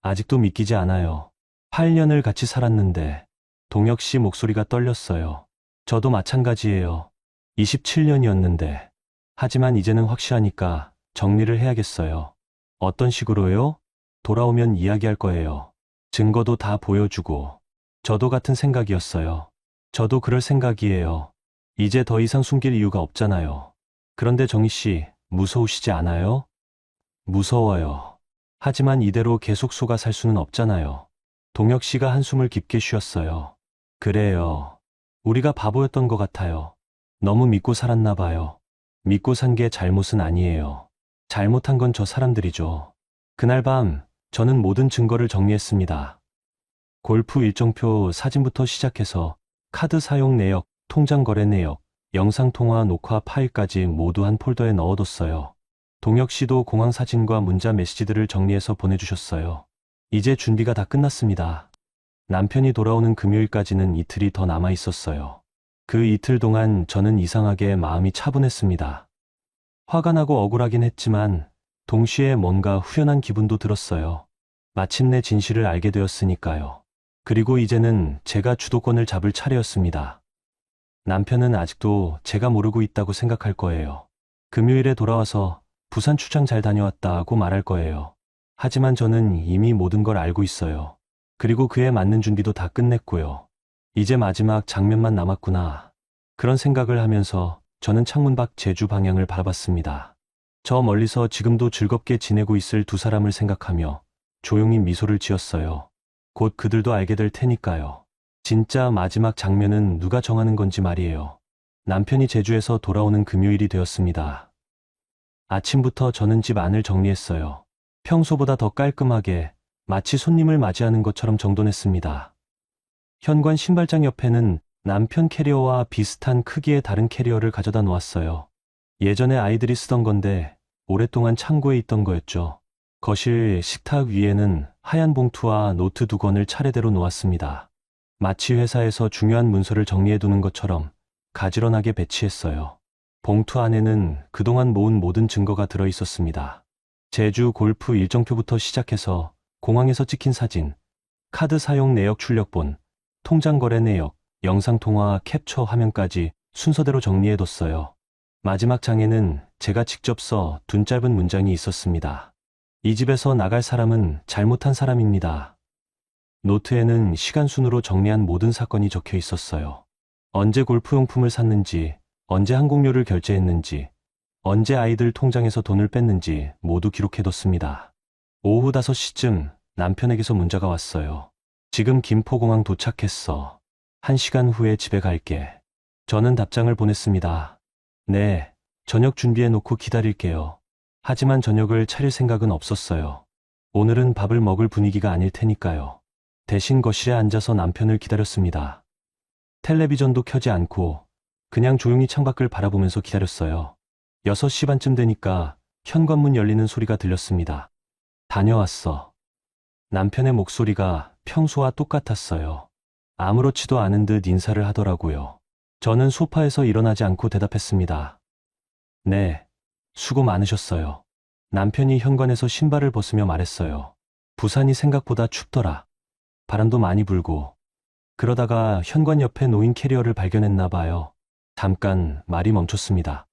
아직도 믿기지 않아요. 8년을 같이 살았는데. 동혁 씨 목소리가 떨렸어요. 저도 마찬가지예요. 27년이었는데. 하지만 이제는 확실하니까 정리를 해야겠어요. 어떤 식으로요? 돌아오면 이야기할 거예요. 증거도 다 보여주고. 저도 같은 생각이었어요. 저도 그럴 생각이에요. 이제 더 이상 숨길 이유가 없잖아요. 그런데 정희 씨, 무서우시지 않아요? 무서워요. 하지만 이대로 계속 속아 살 수는 없잖아요. 동혁 씨가 한숨을 깊게 쉬었어요. 그래요. 우리가 바보였던 것 같아요. 너무 믿고 살았나 봐요. 믿고 산 게 잘못은 아니에요. 잘못한 건 저 사람들이죠. 그날 밤 저는 모든 증거를 정리했습니다. 골프 일정표 사진부터 시작해서 카드 사용 내역, 통장 거래 내역, 영상통화 녹화 파일까지 모두 한 폴더에 넣어뒀어요. 동혁 씨도 공항 사진과 문자 메시지들을 정리해서 보내주셨어요. 이제 준비가 다 끝났습니다. 남편이 돌아오는 금요일까지는 이틀이 더 남아 있었어요. 그 이틀 동안 저는 이상하게 마음이 차분했습니다. 화가 나고 억울하긴 했지만 동시에 뭔가 후련한 기분도 들었어요. 마침내 진실을 알게 되었으니까요. 그리고 이제는 제가 주도권을 잡을 차례였습니다. 남편은 아직도 제가 모르고 있다고 생각할 거예요. 금요일에 돌아와서 부산 출장 잘 다녀왔다고 말할 거예요. 하지만 저는 이미 모든 걸 알고 있어요. 그리고 그에 맞는 준비도 다 끝냈고요. 이제 마지막 장면만 남았구나. 그런 생각을 하면서 저는 창문 밖 제주 방향을 바라봤습니다. 저 멀리서 지금도 즐겁게 지내고 있을 두 사람을 생각하며 조용히 미소를 지었어요. 곧 그들도 알게 될 테니까요. 진짜 마지막 장면은 누가 정하는 건지 말이에요. 남편이 제주에서 돌아오는 금요일이 되었습니다. 아침부터 저는 집 안을 정리했어요. 평소보다 더 깔끔하게 마치 손님을 맞이하는 것처럼 정돈했습니다. 현관 신발장 옆에는 남편 캐리어와 비슷한 크기의 다른 캐리어를 가져다 놓았어요. 예전에 아이들이 쓰던 건데 오랫동안 창고에 있던 거였죠. 거실 식탁 위에는 하얀 봉투와 노트 2권을 차례대로 놓았습니다. 마치 회사에서 중요한 문서를 정리해두는 것처럼 가지런하게 배치했어요. 봉투 안에는 그동안 모은 모든 증거가 들어있었습니다. 제주 골프 일정표부터 시작해서 공항에서 찍힌 사진, 카드 사용 내역 출력본, 통장 거래 내역, 영상통화 캡처 화면까지 순서대로 정리해뒀어요. 마지막 장에는 제가 직접 둔 짧은 문장이 있었습니다. 이 집에서 나갈 사람은 잘못한 사람입니다. 노트에는 시간 순으로 정리한 모든 사건이 적혀 있었어요. 언제 골프용품을 샀는지, 언제 항공료를 결제했는지, 언제 아이들 통장에서 돈을 뺐는지 모두 기록해뒀습니다. 오후 5시쯤 남편에게서 문자가 왔어요. 지금 김포공항 도착했어. 1시간 후에 집에 갈게. 저는 답장을 보냈습니다. 네, 저녁 준비해놓고 기다릴게요. 하지만 저녁을 차릴 생각은 없었어요. 오늘은 밥을 먹을 분위기가 아닐 테니까요. 대신 거실에 앉아서 남편을 기다렸습니다. 텔레비전도 켜지 않고 그냥 조용히 창밖을 바라보면서 기다렸어요. 6시 반쯤 되니까 현관문 열리는 소리가 들렸습니다. 다녀왔어. 남편의 목소리가 평소와 똑같았어요. 아무렇지도 않은 듯 인사를 하더라고요. 저는 소파에서 일어나지 않고 대답했습니다. 네, 수고 많으셨어요. 남편이 현관에서 신발을 벗으며 말했어요. 부산이 생각보다 춥더라. 바람도 많이 불고. 그러다가 현관 옆에 놓인 캐리어를 발견했나 봐요. 잠깐 말이 멈췄습니다.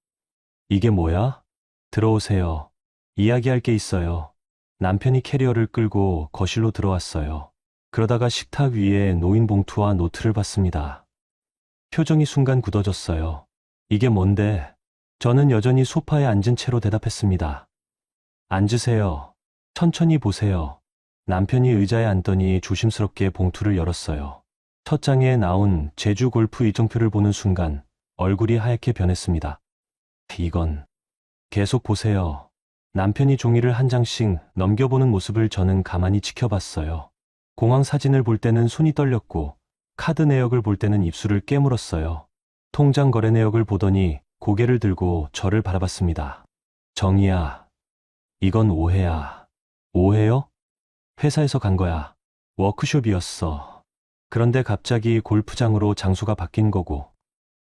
이게 뭐야? 들어오세요. 이야기할 게 있어요. 남편이 캐리어를 끌고 거실로 들어왔어요. 그러다가 식탁 위에 놓인 봉투와 노트를 봤습니다. 표정이 순간 굳어졌어요. 이게 뭔데? 저는 여전히 소파에 앉은 채로 대답했습니다. 앉으세요. 천천히 보세요. 남편이 의자에 앉더니 조심스럽게 봉투를 열었어요. 첫 장에 나온 제주 골프 일정표를 보는 순간 얼굴이 하얗게 변했습니다. 이건... 계속 보세요. 남편이 종이를 한 장씩 넘겨보는 모습을 저는 가만히 지켜봤어요. 공항 사진을 볼 때는 손이 떨렸고 카드 내역을 볼 때는 입술을 깨물었어요. 통장 거래 내역을 보더니 고개를 들고 저를 바라봤습니다. 정희야, 이건 오해야. 오해요? 회사에서 간 거야. 워크숍이었어. 그런데 갑자기 골프장으로 장소가 바뀐 거고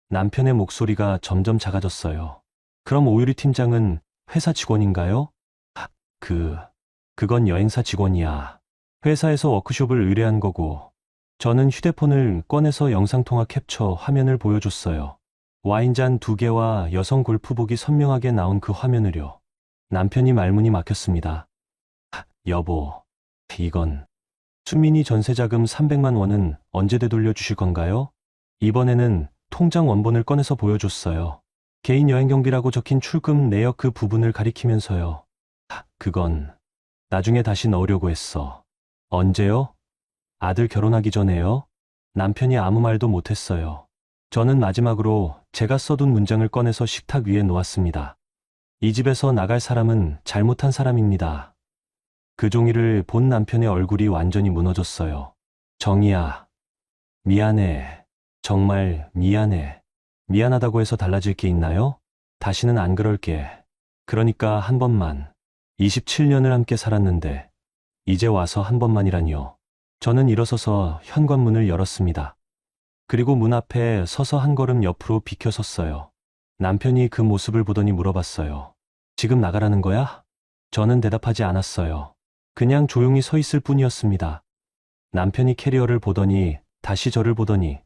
남편의 목소리가 점점 작아졌어요. 그럼 오유리 팀장은 회사 직원인가요? 그건 여행사 직원이야. 회사에서 워크숍을 의뢰한 거고. 저는 휴대폰을 꺼내서 영상통화 캡처 화면을 보여줬어요. 와인잔 2개와 여성 골프복이 선명하게 나온 그 화면을요. 남편이 말문이 막혔습니다. 여보, 이건... 수민이 전세자금 300만 원은 언제 되돌려 주실 건가요? 이번에는 통장 원본을 꺼내서 보여줬어요. 개인 여행 경비라고 적힌 출금 내역 그 부분을 가리키면서요. 그건 나중에 다시 넣으려고 했어. 언제요? 아들 결혼하기 전에요? 남편이 아무 말도 못했어요. 저는 마지막으로 제가 써둔 문장을 꺼내서 식탁 위에 놓았습니다. 이 집에서 나갈 사람은 잘못한 사람입니다. 그 종이를 본 남편의 얼굴이 완전히 무너졌어요. 정희야, 미안해. 정말 미안해. 미안하다고 해서 달라질 게 있나요? 다시는 안 그럴게. 그러니까 한 번만. 27년을 함께 살았는데 이제 와서 한 번만이라니요. 저는 일어서서 현관문을 열었습니다. 그리고 문 앞에 서서 한 걸음 옆으로 비켜 섰어요. 남편이 그 모습을 보더니 물어봤어요. 지금 나가라는 거야? 저는 대답하지 않았어요. 그냥 조용히 서 있을 뿐이었습니다. 남편이 캐리어를 보더니 다시 저를 보더니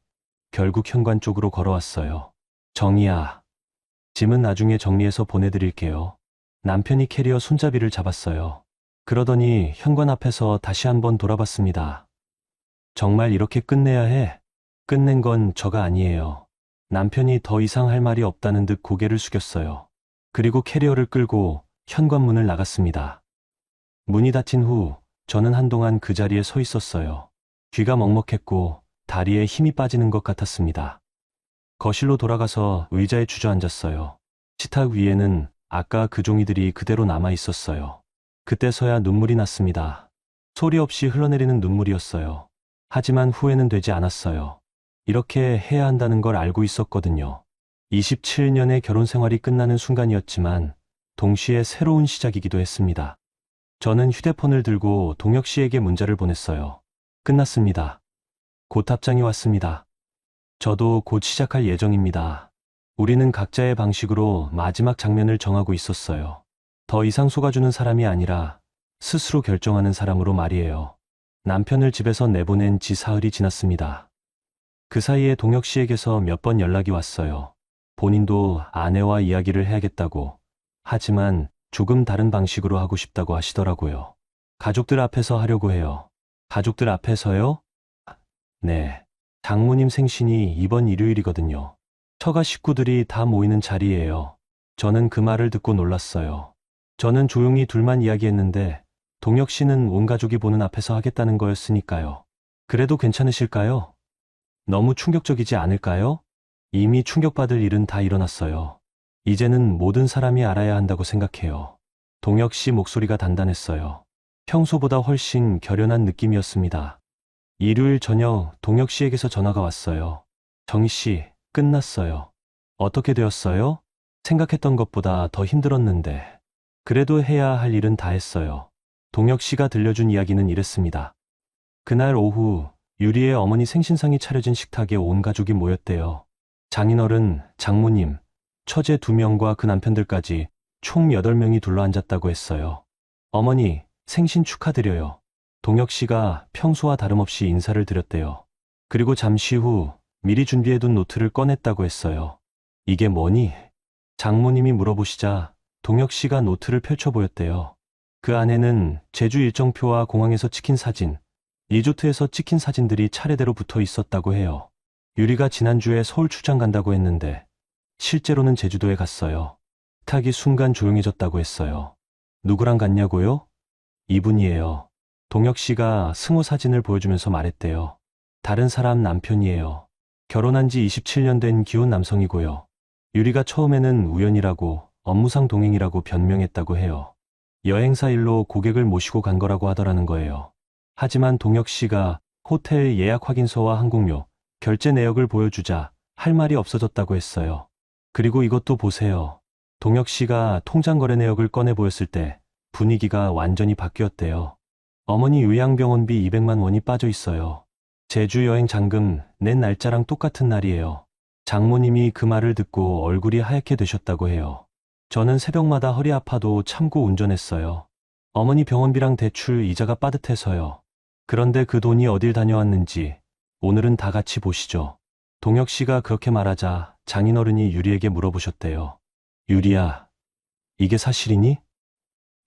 결국 현관 쪽으로 걸어왔어요. 정희야, 짐은 나중에 정리해서 보내드릴게요. 남편이 캐리어 손잡이를 잡았어요. 그러더니 현관 앞에서 다시 한번 돌아봤습니다. 정말 이렇게 끝내야 해? 끝낸 건 저가 아니에요. 남편이 더 이상 할 말이 없다는 듯 고개를 숙였어요. 그리고 캐리어를 끌고 현관문을 나갔습니다. 문이 닫힌 후 저는 한동안 그 자리에 서 있었어요. 귀가 먹먹했고 다리에 힘이 빠지는 것 같았습니다. 거실로 돌아가서 의자에 주저앉았어요. 식탁 위에는 아까 그 종이들이 그대로 남아 있었어요. 그때서야 눈물이 났습니다. 소리 없이 흘러내리는 눈물이었어요. 하지만 후회는 되지 않았어요. 이렇게 해야 한다는 걸 알고 있었거든요. 27년의 결혼 생활이 끝나는 순간이었지만 동시에 새로운 시작이기도 했습니다. 저는 휴대폰을 들고 동혁 씨에게 문자를 보냈어요. 끝났습니다. 곧 답장이 왔습니다. 저도 곧 시작할 예정입니다. 우리는 각자의 방식으로 마지막 장면을 정하고 있었어요. 더 이상 속아주는 사람이 아니라 스스로 결정하는 사람으로 말이에요. 남편을 집에서 내보낸 지 사흘이 지났습니다. 그 사이에 동혁 씨에게서 몇 번 연락이 왔어요. 본인도 아내와 이야기를 해야겠다고. 하지만 조금 다른 방식으로 하고 싶다고 하시더라고요. 가족들 앞에서 하려고 해요. 가족들 앞에서요? 네. 장모님 생신이 이번 일요일이거든요. 처가 식구들이 다 모이는 자리예요. 저는 그 말을 듣고 놀랐어요. 저는 조용히 둘만 이야기했는데 동혁 씨는 온 가족이 보는 앞에서 하겠다는 거였으니까요. 그래도 괜찮으실까요? 너무 충격적이지 않을까요? 이미 충격받을 일은 다 일어났어요. 이제는 모든 사람이 알아야 한다고 생각해요. 동혁 씨 목소리가 단단했어요. 평소보다 훨씬 결연한 느낌이었습니다. 일요일 저녁 동혁 씨에게서 전화가 왔어요. 정희 씨, 끝났어요. 어떻게 되었어요? 생각했던 것보다 더 힘들었는데. 그래도 해야 할 일은 다 했어요. 동혁 씨가 들려준 이야기는 이랬습니다. 그날 오후 유리의 어머니 생신상이 차려진 식탁에 온 가족이 모였대요. 장인어른, 장모님, 처제 2명과 그 남편들까지 총 8명이 둘러앉았다고 했어요. 어머니, 생신 축하드려요. 동혁 씨가 평소와 다름없이 인사를 드렸대요. 그리고 잠시 후 미리 준비해둔 노트를 꺼냈다고 했어요. 이게 뭐니? 장모님이 물어보시자 동혁 씨가 노트를 펼쳐 보였대요. 그 안에는 제주 일정표와 공항에서 찍힌 사진, 리조트에서 찍힌 사진들이 차례대로 붙어 있었다고 해요. 유리가 지난주에 서울 출장 간다고 했는데 실제로는 제주도에 갔어요. 식탁이 순간 조용해졌다고 했어요. 누구랑 갔냐고요? 이분이에요. 동혁 씨가 승호 사진을 보여주면서 말했대요. 다른 사람 남편이에요. 결혼한 지 27년 된 기혼 남성이고요. 유리가 처음에는 우연이라고 업무상 동행이라고 변명했다고 해요. 여행사 일로 고객을 모시고 간 거라고 하더라는 거예요. 하지만 동혁 씨가 호텔 예약 확인서와 항공료, 결제 내역을 보여주자 할 말이 없어졌다고 했어요. 그리고 이것도 보세요. 동혁 씨가 통장 거래 내역을 꺼내 보였을 때 분위기가 완전히 바뀌었대요. 어머니 요양병원비 200만 원이 빠져 있어요. 제주 여행 잔금 낸 날짜랑 똑같은 날이에요. 장모님이 그 말을 듣고 얼굴이 하얗게 되셨다고 해요. 저는 새벽마다 허리 아파도 참고 운전했어요. 어머니 병원비랑 대출 이자가 빠듯해서요. 그런데 그 돈이 어딜 다녀왔는지 오늘은 다 같이 보시죠. 동혁 씨가 그렇게 말하자 장인어른이 유리에게 물어보셨대요. 유리야, 이게 사실이니?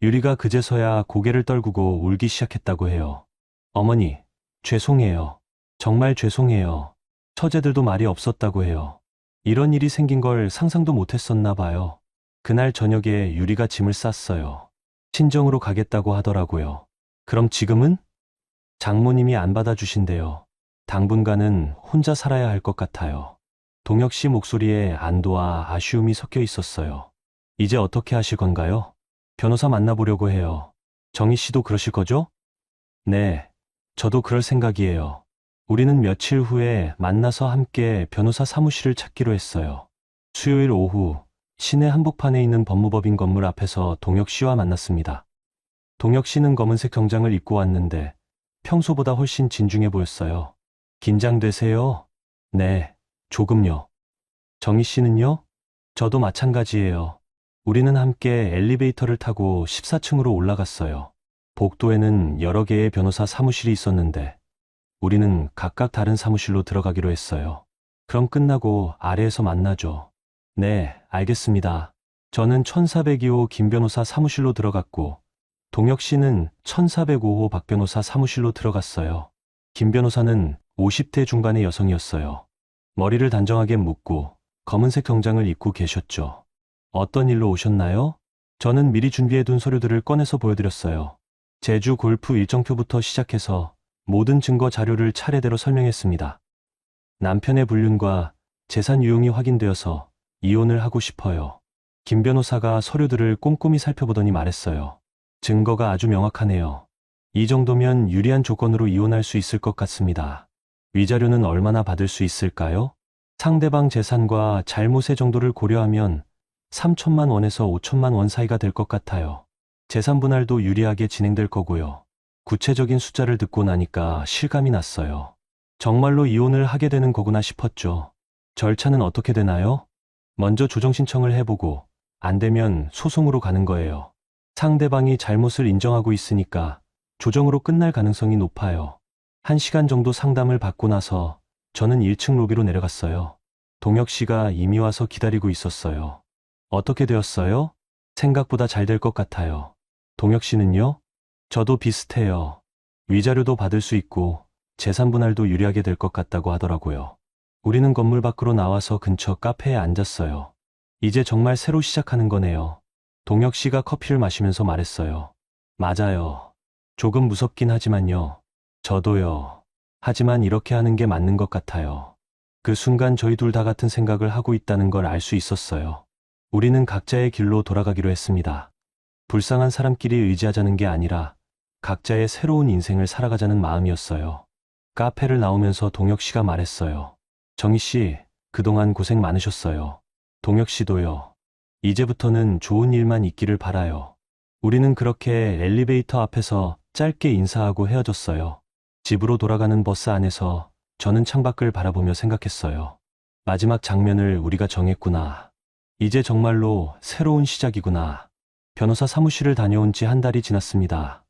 유리가 그제서야 고개를 떨구고 울기 시작했다고 해요. 어머니, 죄송해요. 정말 죄송해요. 처제들도 말이 없었다고 해요. 이런 일이 생긴 걸 상상도 못했었나 봐요. 그날 저녁에 유리가 짐을 쌌어요. 친정으로 가겠다고 하더라고요. 그럼 지금은? 장모님이 안 받아주신대요. 당분간은 혼자 살아야 할 것 같아요. 동혁 씨 목소리에 안도와 아쉬움이 섞여 있었어요. 이제 어떻게 하실 건가요? 변호사 만나보려고 해요. 정희 씨도 그러실 거죠? 네, 저도 그럴 생각이에요. 우리는 며칠 후에 만나서 함께 변호사 사무실을 찾기로 했어요. 수요일 오후 시내 한복판에 있는 법무법인 건물 앞에서 동혁 씨와 만났습니다. 동혁 씨는 검은색 정장을 입고 왔는데 평소보다 훨씬 진중해 보였어요. 긴장되세요? 네, 조금요. 정희 씨는요? 저도 마찬가지예요. 우리는 함께 엘리베이터를 타고 14층으로 올라갔어요. 복도에는 여러 개의 변호사 사무실이 있었는데 우리는 각각 다른 사무실로 들어가기로 했어요. 그럼 끝나고 아래에서 만나죠. 네, 알겠습니다. 저는 1402호 김 변호사 사무실로 들어갔고 동혁 씨는 1405호 박 변호사 사무실로 들어갔어요. 김 변호사는 50대 중반의 여성이었어요. 머리를 단정하게 묶고 검은색 정장을 입고 계셨죠. 어떤 일로 오셨나요? 저는 미리 준비해둔 서류들을 꺼내서 보여드렸어요. 제주 골프 일정표부터 시작해서 모든 증거 자료를 차례대로 설명했습니다. 남편의 불륜과 재산 유용이 확인되어서 이혼을 하고 싶어요. 김 변호사가 서류들을 꼼꼼히 살펴보더니 말했어요. 증거가 아주 명확하네요. 이 정도면 유리한 조건으로 이혼할 수 있을 것 같습니다. 위자료는 얼마나 받을 수 있을까요? 상대방 재산과 잘못의 정도를 고려하면 3천만 원에서 5천만 원 사이가 될 것 같아요. 재산 분할도 유리하게 진행될 거고요. 구체적인 숫자를 듣고 나니까 실감이 났어요. 정말로 이혼을 하게 되는 거구나 싶었죠. 절차는 어떻게 되나요? 먼저 조정 신청을 해보고 안 되면 소송으로 가는 거예요. 상대방이 잘못을 인정하고 있으니까 조정으로 끝날 가능성이 높아요. 1시간 정도 상담을 받고 나서 저는 1층 로비로 내려갔어요. 동혁 씨가 이미 와서 기다리고 있었어요. 어떻게 되었어요? 생각보다 잘 될 것 같아요. 동혁 씨는요? 저도 비슷해요. 위자료도 받을 수 있고 재산 분할도 유리하게 될 것 같다고 하더라고요. 우리는 건물 밖으로 나와서 근처 카페에 앉았어요. 이제 정말 새로 시작하는 거네요. 동혁 씨가 커피를 마시면서 말했어요. 맞아요. 조금 무섭긴 하지만요. 저도요. 하지만 이렇게 하는 게 맞는 것 같아요. 그 순간 저희 둘 다 같은 생각을 하고 있다는 걸 알 수 있었어요. 우리는 각자의 길로 돌아가기로 했습니다. 불쌍한 사람끼리 의지하자는 게 아니라 각자의 새로운 인생을 살아가자는 마음이었어요. 카페를 나오면서 동혁 씨가 말했어요. 정희 씨, 그동안 고생 많으셨어요. 동혁 씨도요. 이제부터는 좋은 일만 있기를 바라요. 우리는 그렇게 엘리베이터 앞에서 짧게 인사하고 헤어졌어요. 집으로 돌아가는 버스 안에서 저는 창밖을 바라보며 생각했어요. 마지막 장면을 우리가 정했구나. 이제 정말로 새로운 시작이구나. 변호사 사무실을 다녀온 지 한 달이 지났습니다.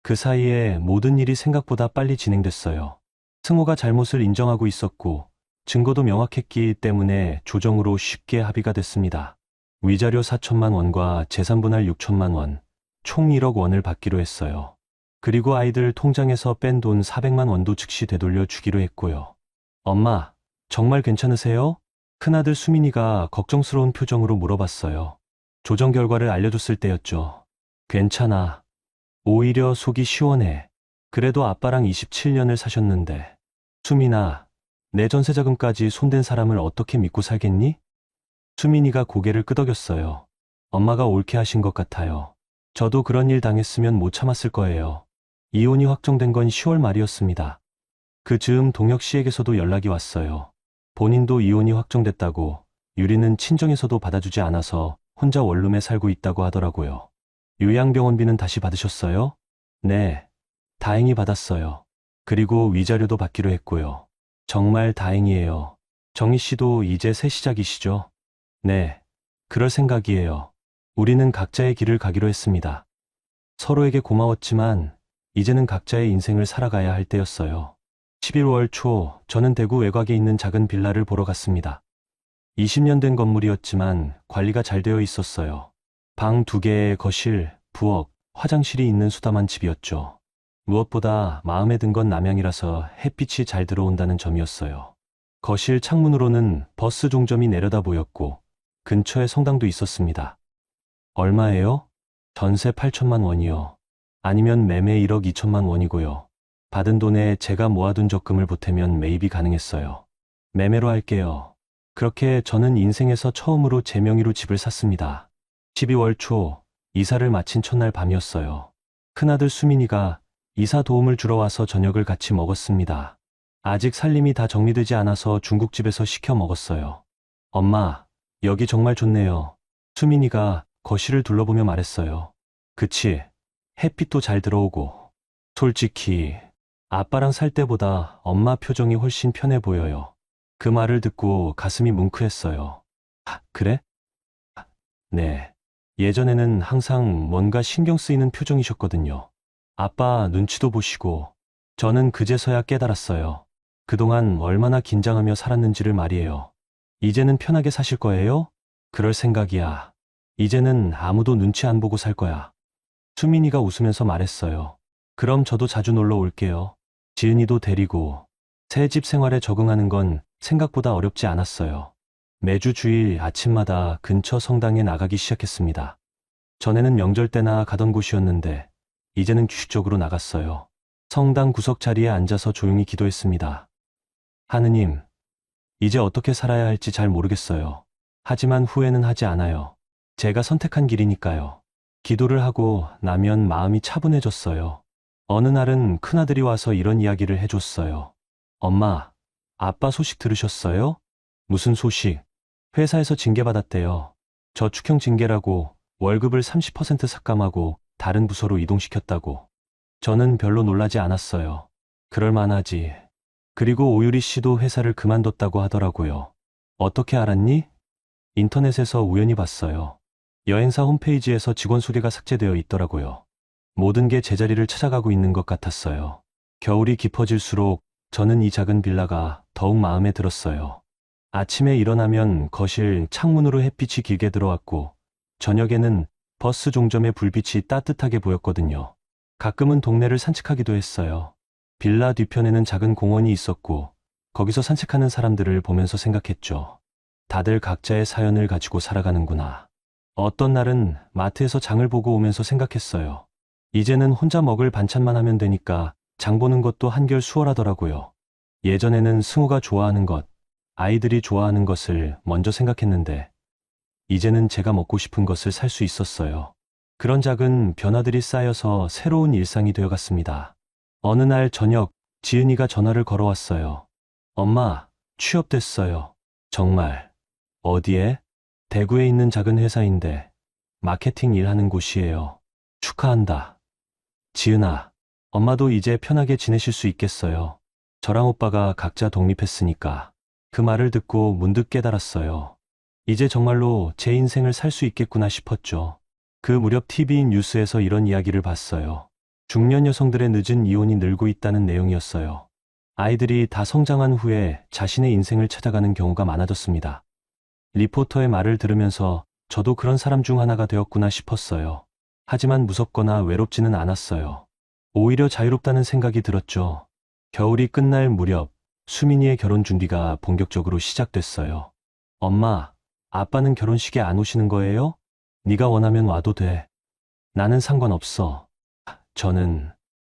그 사이에 모든 일이 생각보다 빨리 진행됐어요. 승호가 잘못을 인정하고 있었고 증거도 명확했기 때문에 조정으로 쉽게 합의가 됐습니다. 위자료 4천만 원과 재산분할 6천만 원, 총 1억 원을 받기로 했어요. 그리고 아이들 통장에서 뺀 돈 400만 원도 즉시 되돌려 주기로 했고요. 엄마, 정말 괜찮으세요? 큰아들 수민이가 걱정스러운 표정으로 물어봤어요. 조정 결과를 알려줬을 때였죠. 괜찮아. 오히려 속이 시원해. 그래도 아빠랑 27년을 사셨는데. 수민아, 내 전세자금까지 손댄 사람을 어떻게 믿고 살겠니? 수민이가 고개를 끄덕였어요. 엄마가 옳게 하신 것 같아요. 저도 그런 일 당했으면 못 참았을 거예요. 이혼이 확정된 건 10월 말이었습니다. 그 즈음 동혁 씨에게서도 연락이 왔어요. 본인도 이혼이 확정됐다고, 유리는 친정에서도 받아주지 않아서 혼자 원룸에 살고 있다고 하더라고요. 요양병원비는 다시 받으셨어요? 네, 다행히 받았어요. 그리고 위자료도 받기로 했고요. 정말 다행이에요. 정희 씨도 이제 새 시작이시죠? 네, 그럴 생각이에요. 우리는 각자의 길을 가기로 했습니다. 서로에게 고마웠지만 이제는 각자의 인생을 살아가야 할 때였어요. 11월 초 저는 대구 외곽에 있는 작은 빌라를 보러 갔습니다. 20년 된 건물이었지만 관리가 잘 되어 있었어요. 방 2개에 거실, 부엌, 화장실이 있는 수다만 집이었죠. 무엇보다 마음에 든 건 남향이라서 햇빛이 잘 들어온다는 점이었어요. 거실 창문으로는 버스 종점이 내려다 보였고 근처에 성당도 있었습니다. 얼마예요? 전세 8천만 원이요. 아니면 매매 1억 2천만 원이고요. 받은 돈에 제가 모아둔 적금을 보태면 매입이 가능했어요. 매매로 할게요. 그렇게 저는 인생에서 처음으로 제 명의로 집을 샀습니다. 12월 초 이사를 마친 첫날 밤이었어요. 큰아들 수민이가 이사 도움을 주러 와서 저녁을 같이 먹었습니다. 아직 살림이 다 정리되지 않아서 중국집에서 시켜 먹었어요. 엄마, 여기 정말 좋네요. 수민이가 거실을 둘러보며 말했어요. 그치, 햇빛도 잘 들어오고. 솔직히 아빠랑 살 때보다 엄마 표정이 훨씬 편해 보여요. 그 말을 듣고 가슴이 뭉클했어요. 그래? 네. 예전에는 항상 뭔가 신경 쓰이는 표정이셨거든요. 아빠 눈치도 보시고. 저는 그제서야 깨달았어요. 그동안 얼마나 긴장하며 살았는지를 말이에요. 이제는 편하게 사실 거예요? 그럴 생각이야. 이제는 아무도 눈치 안 보고 살 거야. 수민이가 웃으면서 말했어요. 그럼 저도 자주 놀러 올게요. 지은이도 데리고. 새 집 생활에 적응하는 건 생각보다 어렵지 않았어요. 매주 주일 아침마다 근처 성당에 나가기 시작했습니다. 전에는 명절 때나 가던 곳이었는데 이제는 규칙적으로 나갔어요. 성당 구석 자리에 앉아서 조용히 기도했습니다. 하느님, 이제 어떻게 살아야 할지 잘 모르겠어요. 하지만 후회는 하지 않아요. 제가 선택한 길이니까요. 기도를 하고 나면 마음이 차분해졌어요. 어느 날은 큰아들이 와서 이런 이야기를 해줬어요. 엄마, 아빠 소식 들으셨어요? 무슨 소식? 회사에서 징계받았대요. 저축형 징계라고 월급을 30% 삭감하고 다른 부서로 이동시켰다고. 저는 별로 놀라지 않았어요. 그럴만하지. 그리고 오유리 씨도 회사를 그만뒀다고 하더라고요. 어떻게 알았니? 인터넷에서 우연히 봤어요. 여행사 홈페이지에서 직원 소개가 삭제되어 있더라고요. 모든 게 제자리를 찾아가고 있는 것 같았어요. 겨울이 깊어질수록 저는 이 작은 빌라가 더욱 마음에 들었어요. 아침에 일어나면 거실 창문으로 햇빛이 길게 들어왔고 저녁에는 버스 종점의 불빛이 따뜻하게 보였거든요. 가끔은 동네를 산책하기도 했어요. 빌라 뒤편에는 작은 공원이 있었고 거기서 산책하는 사람들을 보면서 생각했죠. 다들 각자의 사연을 가지고 살아가는구나. 어떤 날은 마트에서 장을 보고 오면서 생각했어요. 이제는 혼자 먹을 반찬만 하면 되니까 장 보는 것도 한결 수월하더라고요. 예전에는 승우가 좋아하는 것, 아이들이 좋아하는 것을 먼저 생각했는데 이제는 제가 먹고 싶은 것을 살 수 있었어요. 그런 작은 변화들이 쌓여서 새로운 일상이 되어갔습니다. 어느 날 저녁 지은이가 전화를 걸어왔어요. 엄마, 취업됐어요. 정말. 어디에? 대구에 있는 작은 회사인데 마케팅 일하는 곳이에요. 축하한다. 지은아, 엄마도 이제 편하게 지내실 수 있겠어요. 저랑 오빠가 각자 독립했으니까. 그 말을 듣고 문득 깨달았어요. 이제 정말로 제 인생을 살 수 있겠구나 싶었죠. 그 무렵 TV 뉴스에서 이런 이야기를 봤어요. 중년 여성들의 늦은 이혼이 늘고 있다는 내용이었어요. 아이들이 다 성장한 후에 자신의 인생을 찾아가는 경우가 많아졌습니다. 리포터의 말을 들으면서 저도 그런 사람 중 하나가 되었구나 싶었어요. 하지만 무섭거나 외롭지는 않았어요. 오히려 자유롭다는 생각이 들었죠. 겨울이 끝날 무렵 수민이의 결혼 준비가 본격적으로 시작됐어요. 엄마, 아빠는 결혼식에 안 오시는 거예요? 네가 원하면 와도 돼. 나는 상관없어. 저는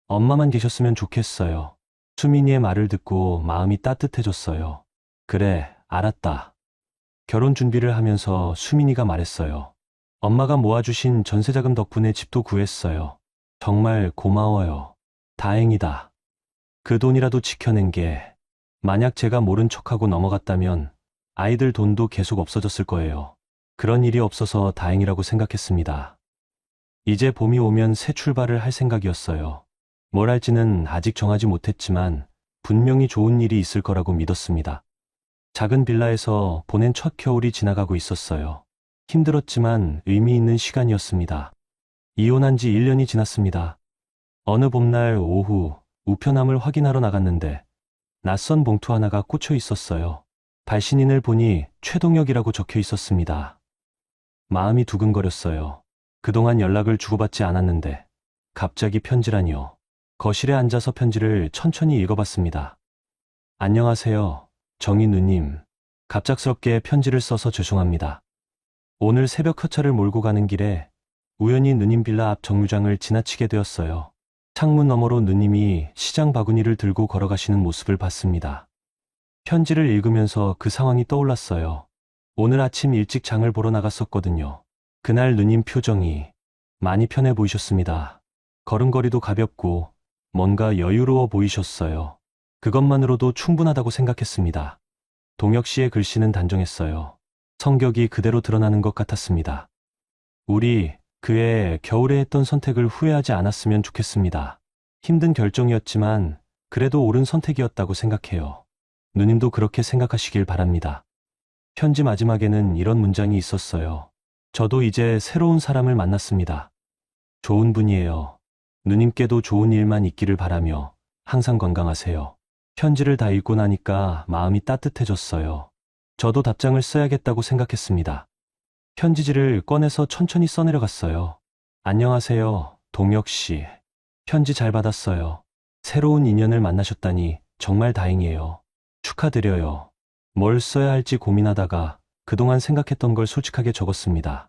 엄마만 계셨으면 좋겠어요. 수민이의 말을 듣고 마음이 따뜻해졌어요. 그래, 알았다. 결혼 준비를 하면서 수민이가 말했어요. 엄마가 모아주신 전세자금 덕분에 집도 구했어요. 정말 고마워요. 다행이다. 그 돈이라도 지켜낸 게 만약 제가 모른 척하고 넘어갔다면 아이들 돈도 계속 없어졌을 거예요. 그런 일이 없어서 다행이라고 생각했습니다. 이제 봄이 오면 새 출발을 할 생각이었어요. 뭘 할지는 아직 정하지 못했지만 분명히 좋은 일이 있을 거라고 믿었습니다. 작은 빌라에서 보낸 첫 겨울이 지나가고 있었어요. 힘들었지만 의미 있는 시간이었습니다. 이혼한 지 1년이 지났습니다. 어느 봄날 오후 우편함을 확인하러 나갔는데 낯선 봉투 하나가 꽂혀 있었어요. 발신인을 보니 최동혁이라고 적혀 있었습니다. 마음이 두근거렸어요. 그동안 연락을 주고받지 않았는데 갑자기 편지라니요. 거실에 앉아서 편지를 천천히 읽어봤습니다. 안녕하세요, 정희 누님. 갑작스럽게 편지를 써서 죄송합니다. 오늘 새벽 화차를 몰고 가는 길에 우연히 누님 빌라 앞 정류장을 지나치게 되었어요. 창문 너머로 누님이 시장 바구니를 들고 걸어가시는 모습을 봤습니다. 편지를 읽으면서 그 상황이 떠올랐어요. 오늘 아침 일찍 장을 보러 나갔었거든요. 그날 누님 표정이 많이 편해 보이셨습니다. 걸음걸이도 가볍고 뭔가 여유로워 보이셨어요. 그것만으로도 충분하다고 생각했습니다. 동혁 씨의 글씨는 단정했어요. 성격이 그대로 드러나는 것 같았습니다. 우리 그해 겨울에 했던 선택을 후회하지 않았으면 좋겠습니다. 힘든 결정이었지만 그래도 옳은 선택이었다고 생각해요. 누님도 그렇게 생각하시길 바랍니다. 편지 마지막에는 이런 문장이 있었어요. 저도 이제 새로운 사람을 만났습니다. 좋은 분이에요. 누님께도 좋은 일만 있기를 바라며 항상 건강하세요. 편지를 다 읽고 나니까 마음이 따뜻해졌어요. 저도 답장을 써야겠다고 생각했습니다. 편지지를 꺼내서 천천히 써내려갔어요. 안녕하세요, 동혁 씨. 편지 잘 받았어요. 새로운 인연을 만나셨다니 정말 다행이에요. 축하드려요. 뭘 써야 할지 고민하다가 그동안 생각했던 걸 솔직하게 적었습니다.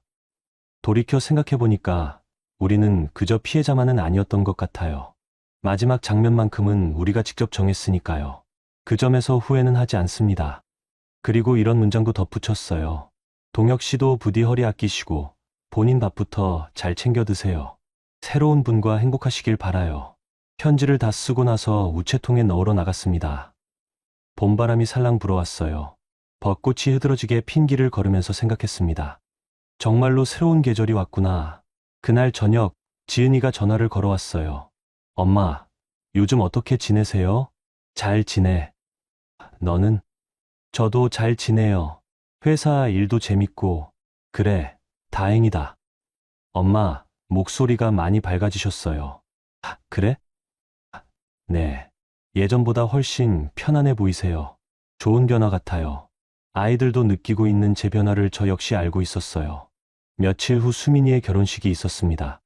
돌이켜 생각해보니까 우리는 그저 피해자만은 아니었던 것 같아요. 마지막 장면만큼은 우리가 직접 정했으니까요. 그 점에서 후회는 하지 않습니다. 그리고 이런 문장도 덧붙였어요. 동혁 씨도 부디 허리 아끼시고 본인 밥부터 잘 챙겨 드세요. 새로운 분과 행복하시길 바라요. 편지를 다 쓰고 나서 우체통에 넣으러 나갔습니다. 봄바람이 살랑 불어왔어요. 벚꽃이 흐드러지게 핀 길을 걸으면서 생각했습니다. 정말로 새로운 계절이 왔구나. 그날 저녁 지은이가 전화를 걸어왔어요. 엄마, 요즘 어떻게 지내세요? 잘 지내. 너는? 저도 잘 지내요. 회사 일도 재밌고. 그래, 다행이다. 엄마, 목소리가 많이 밝아지셨어요. 그래? 네. 예전보다 훨씬 편안해 보이세요. 좋은 변화 같아요. 아이들도 느끼고 있는 제 변화를 저 역시 알고 있었어요. 며칠 후 수민이의 결혼식이 있었습니다.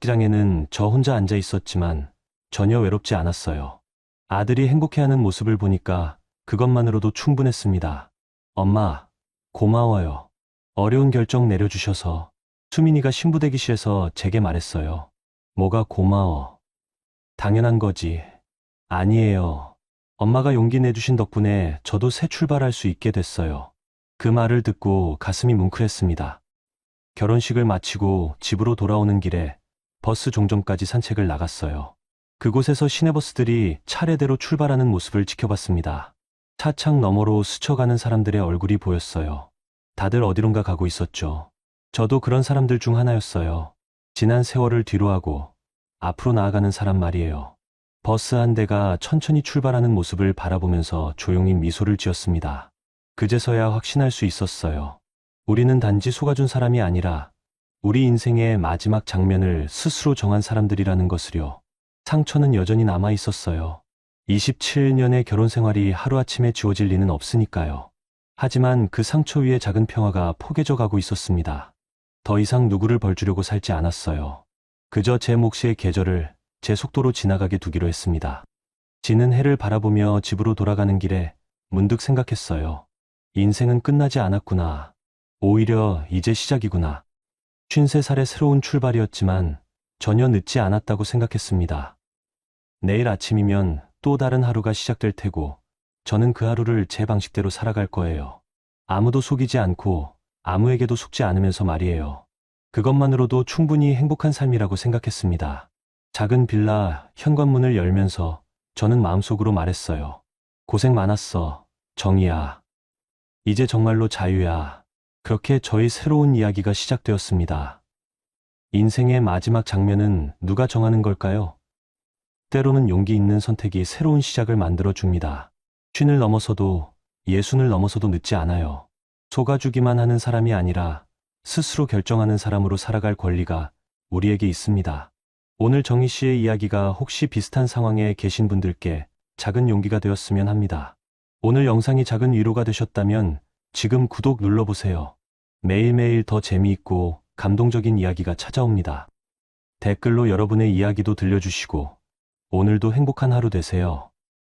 식장에는 저 혼자 앉아 있었지만 전혀 외롭지 않았어요. 아들이 행복해하는 모습을 보니까 그것만으로도 충분했습니다. 엄마, 고마워요. 어려운 결정 내려주셔서. 수민이가 신부 대기실에서 제게 말했어요. 뭐가 고마워. 당연한 거지. 아니에요. 엄마가 용기 내주신 덕분에 저도 새 출발할 수 있게 됐어요. 그 말을 듣고 가슴이 뭉클했습니다. 결혼식을 마치고 집으로 돌아오는 길에 버스 종점까지 산책을 나갔어요. 그곳에서 시내버스들이 차례대로 출발하는 모습을 지켜봤습니다. 차창 너머로 스쳐가는 사람들의 얼굴이 보였어요. 다들 어디론가 가고 있었죠. 저도 그런 사람들 중 하나였어요. 지난 세월을 뒤로하고 앞으로 나아가는 사람 말이에요. 버스 한 대가 천천히 출발하는 모습을 바라보면서 조용히 미소를 지었습니다. 그제서야 확신할 수 있었어요. 우리는 단지 속아준 사람이 아니라 우리 인생의 마지막 장면을 스스로 정한 사람들이라는 것을요. 상처는 여전히 남아 있었어요. 27년의 결혼 생활이 하루아침에 지워질 리는 없으니까요. 하지만 그 상처 위에 작은 평화가 포개져 가고 있었습니다. 더 이상 누구를 벌주려고 살지 않았어요. 그저 제 몫의 계절을 제 속도로 지나가게 두기로 했습니다. 지는 해를 바라보며 집으로 돌아가는 길에 문득 생각했어요. 인생은 끝나지 않았구나. 오히려 이제 시작이구나. 53살의 새로운 출발이었지만 전혀 늦지 않았다고 생각했습니다. 내일 아침이면 또 다른 하루가 시작될 테고 저는 그 하루를 제 방식대로 살아갈 거예요. 아무도 속이지 않고 아무에게도 속지 않으면서 말이에요. 그것만으로도 충분히 행복한 삶이라고 생각했습니다. 작은 빌라 현관문을 열면서 저는 마음속으로 말했어요. 고생 많았어, 정이야. 이제 정말로 자유야. 그렇게 저의 새로운 이야기가 시작되었습니다. 인생의 마지막 장면은 누가 정하는 걸까요? 때로는 용기 있는 선택이 새로운 시작을 만들어 줍니다. 쉰을 넘어서도 예순을 넘어서도 늦지 않아요. 속아주기만 하는 사람이 아니라 스스로 결정하는 사람으로 살아갈 권리가 우리에게 있습니다. 오늘 정희 씨의 이야기가 혹시 비슷한 상황에 계신 분들께 작은 용기가 되었으면 합니다. 오늘 영상이 작은 위로가 되셨다면 지금 구독 눌러보세요. 매일매일 더 재미있고 감동적인 이야기가 찾아옵니다. 댓글로 여러분의 이야기도 들려주시고 오늘도 행복한 하루 되세요.